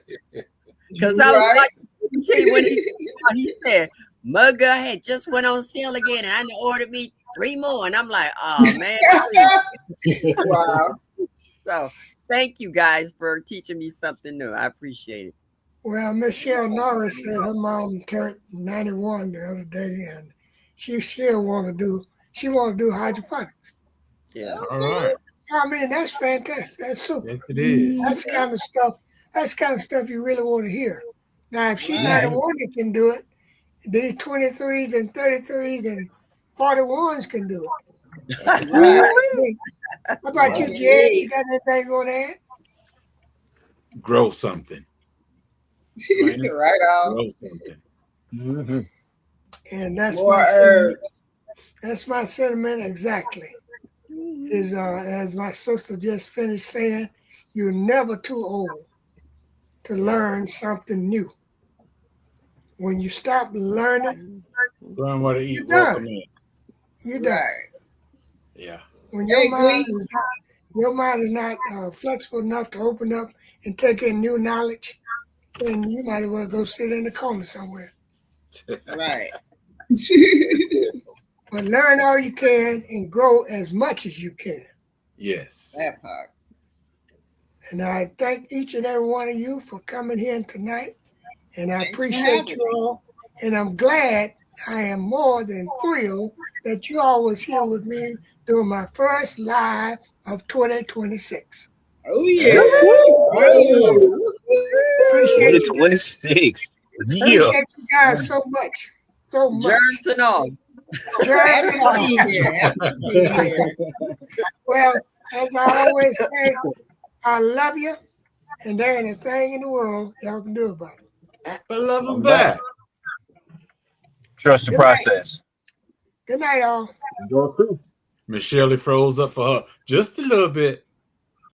Because I was like, when he said, Mugga had just went on sale again, and I ordered me 3 more. And I'm like, oh, man. Wow. So thank you guys for teaching me something new. I appreciate it. Well, Michelle Norris said her mom turned 91 the other day, and she still want to do hydroponics. Yeah. All right. I mean, that's fantastic. That's super. Yes, it is. That's the kind of stuff. That's the kind of stuff you really want to hear. Now, if she's Right. 91 and can do it, these 23s and 33s and 41s can do it. Right. How about you, Jed? You got anything on that? Grow something. Right on. Grow something. Mm-hmm. And that's More my sentiment. herbs. That's my sentiment exactly. Is as my sister just finished saying, you're never too old to learn something new. When you stop learning, Learn what to eat. You're done. Welcome in. you're done. Right. Yeah. When Hey, your mind is not flexible enough to open up and take in new knowledge, then you might as well go sit in the corner somewhere. Right. But learn all you can and grow as much as you can. Yes. That part. And I thank each and every one of you for coming here tonight. And I Thanks for appreciate having you all. And I'm glad, I am more than thrilled that you all was here with me doing my first live of 2026. Oh, yeah. Appreciate you, 2026. Yeah. appreciate you guys so much. So much. Germs and all. Germs and all. Happy to be here. Happy to be here. Well, as I always say, I love you, and there ain't a thing in the world y'all can do about it. But love them back. Trust the Good night. process. Good night, all. Enjoy too. Miss Shirley froze up for her just a little bit.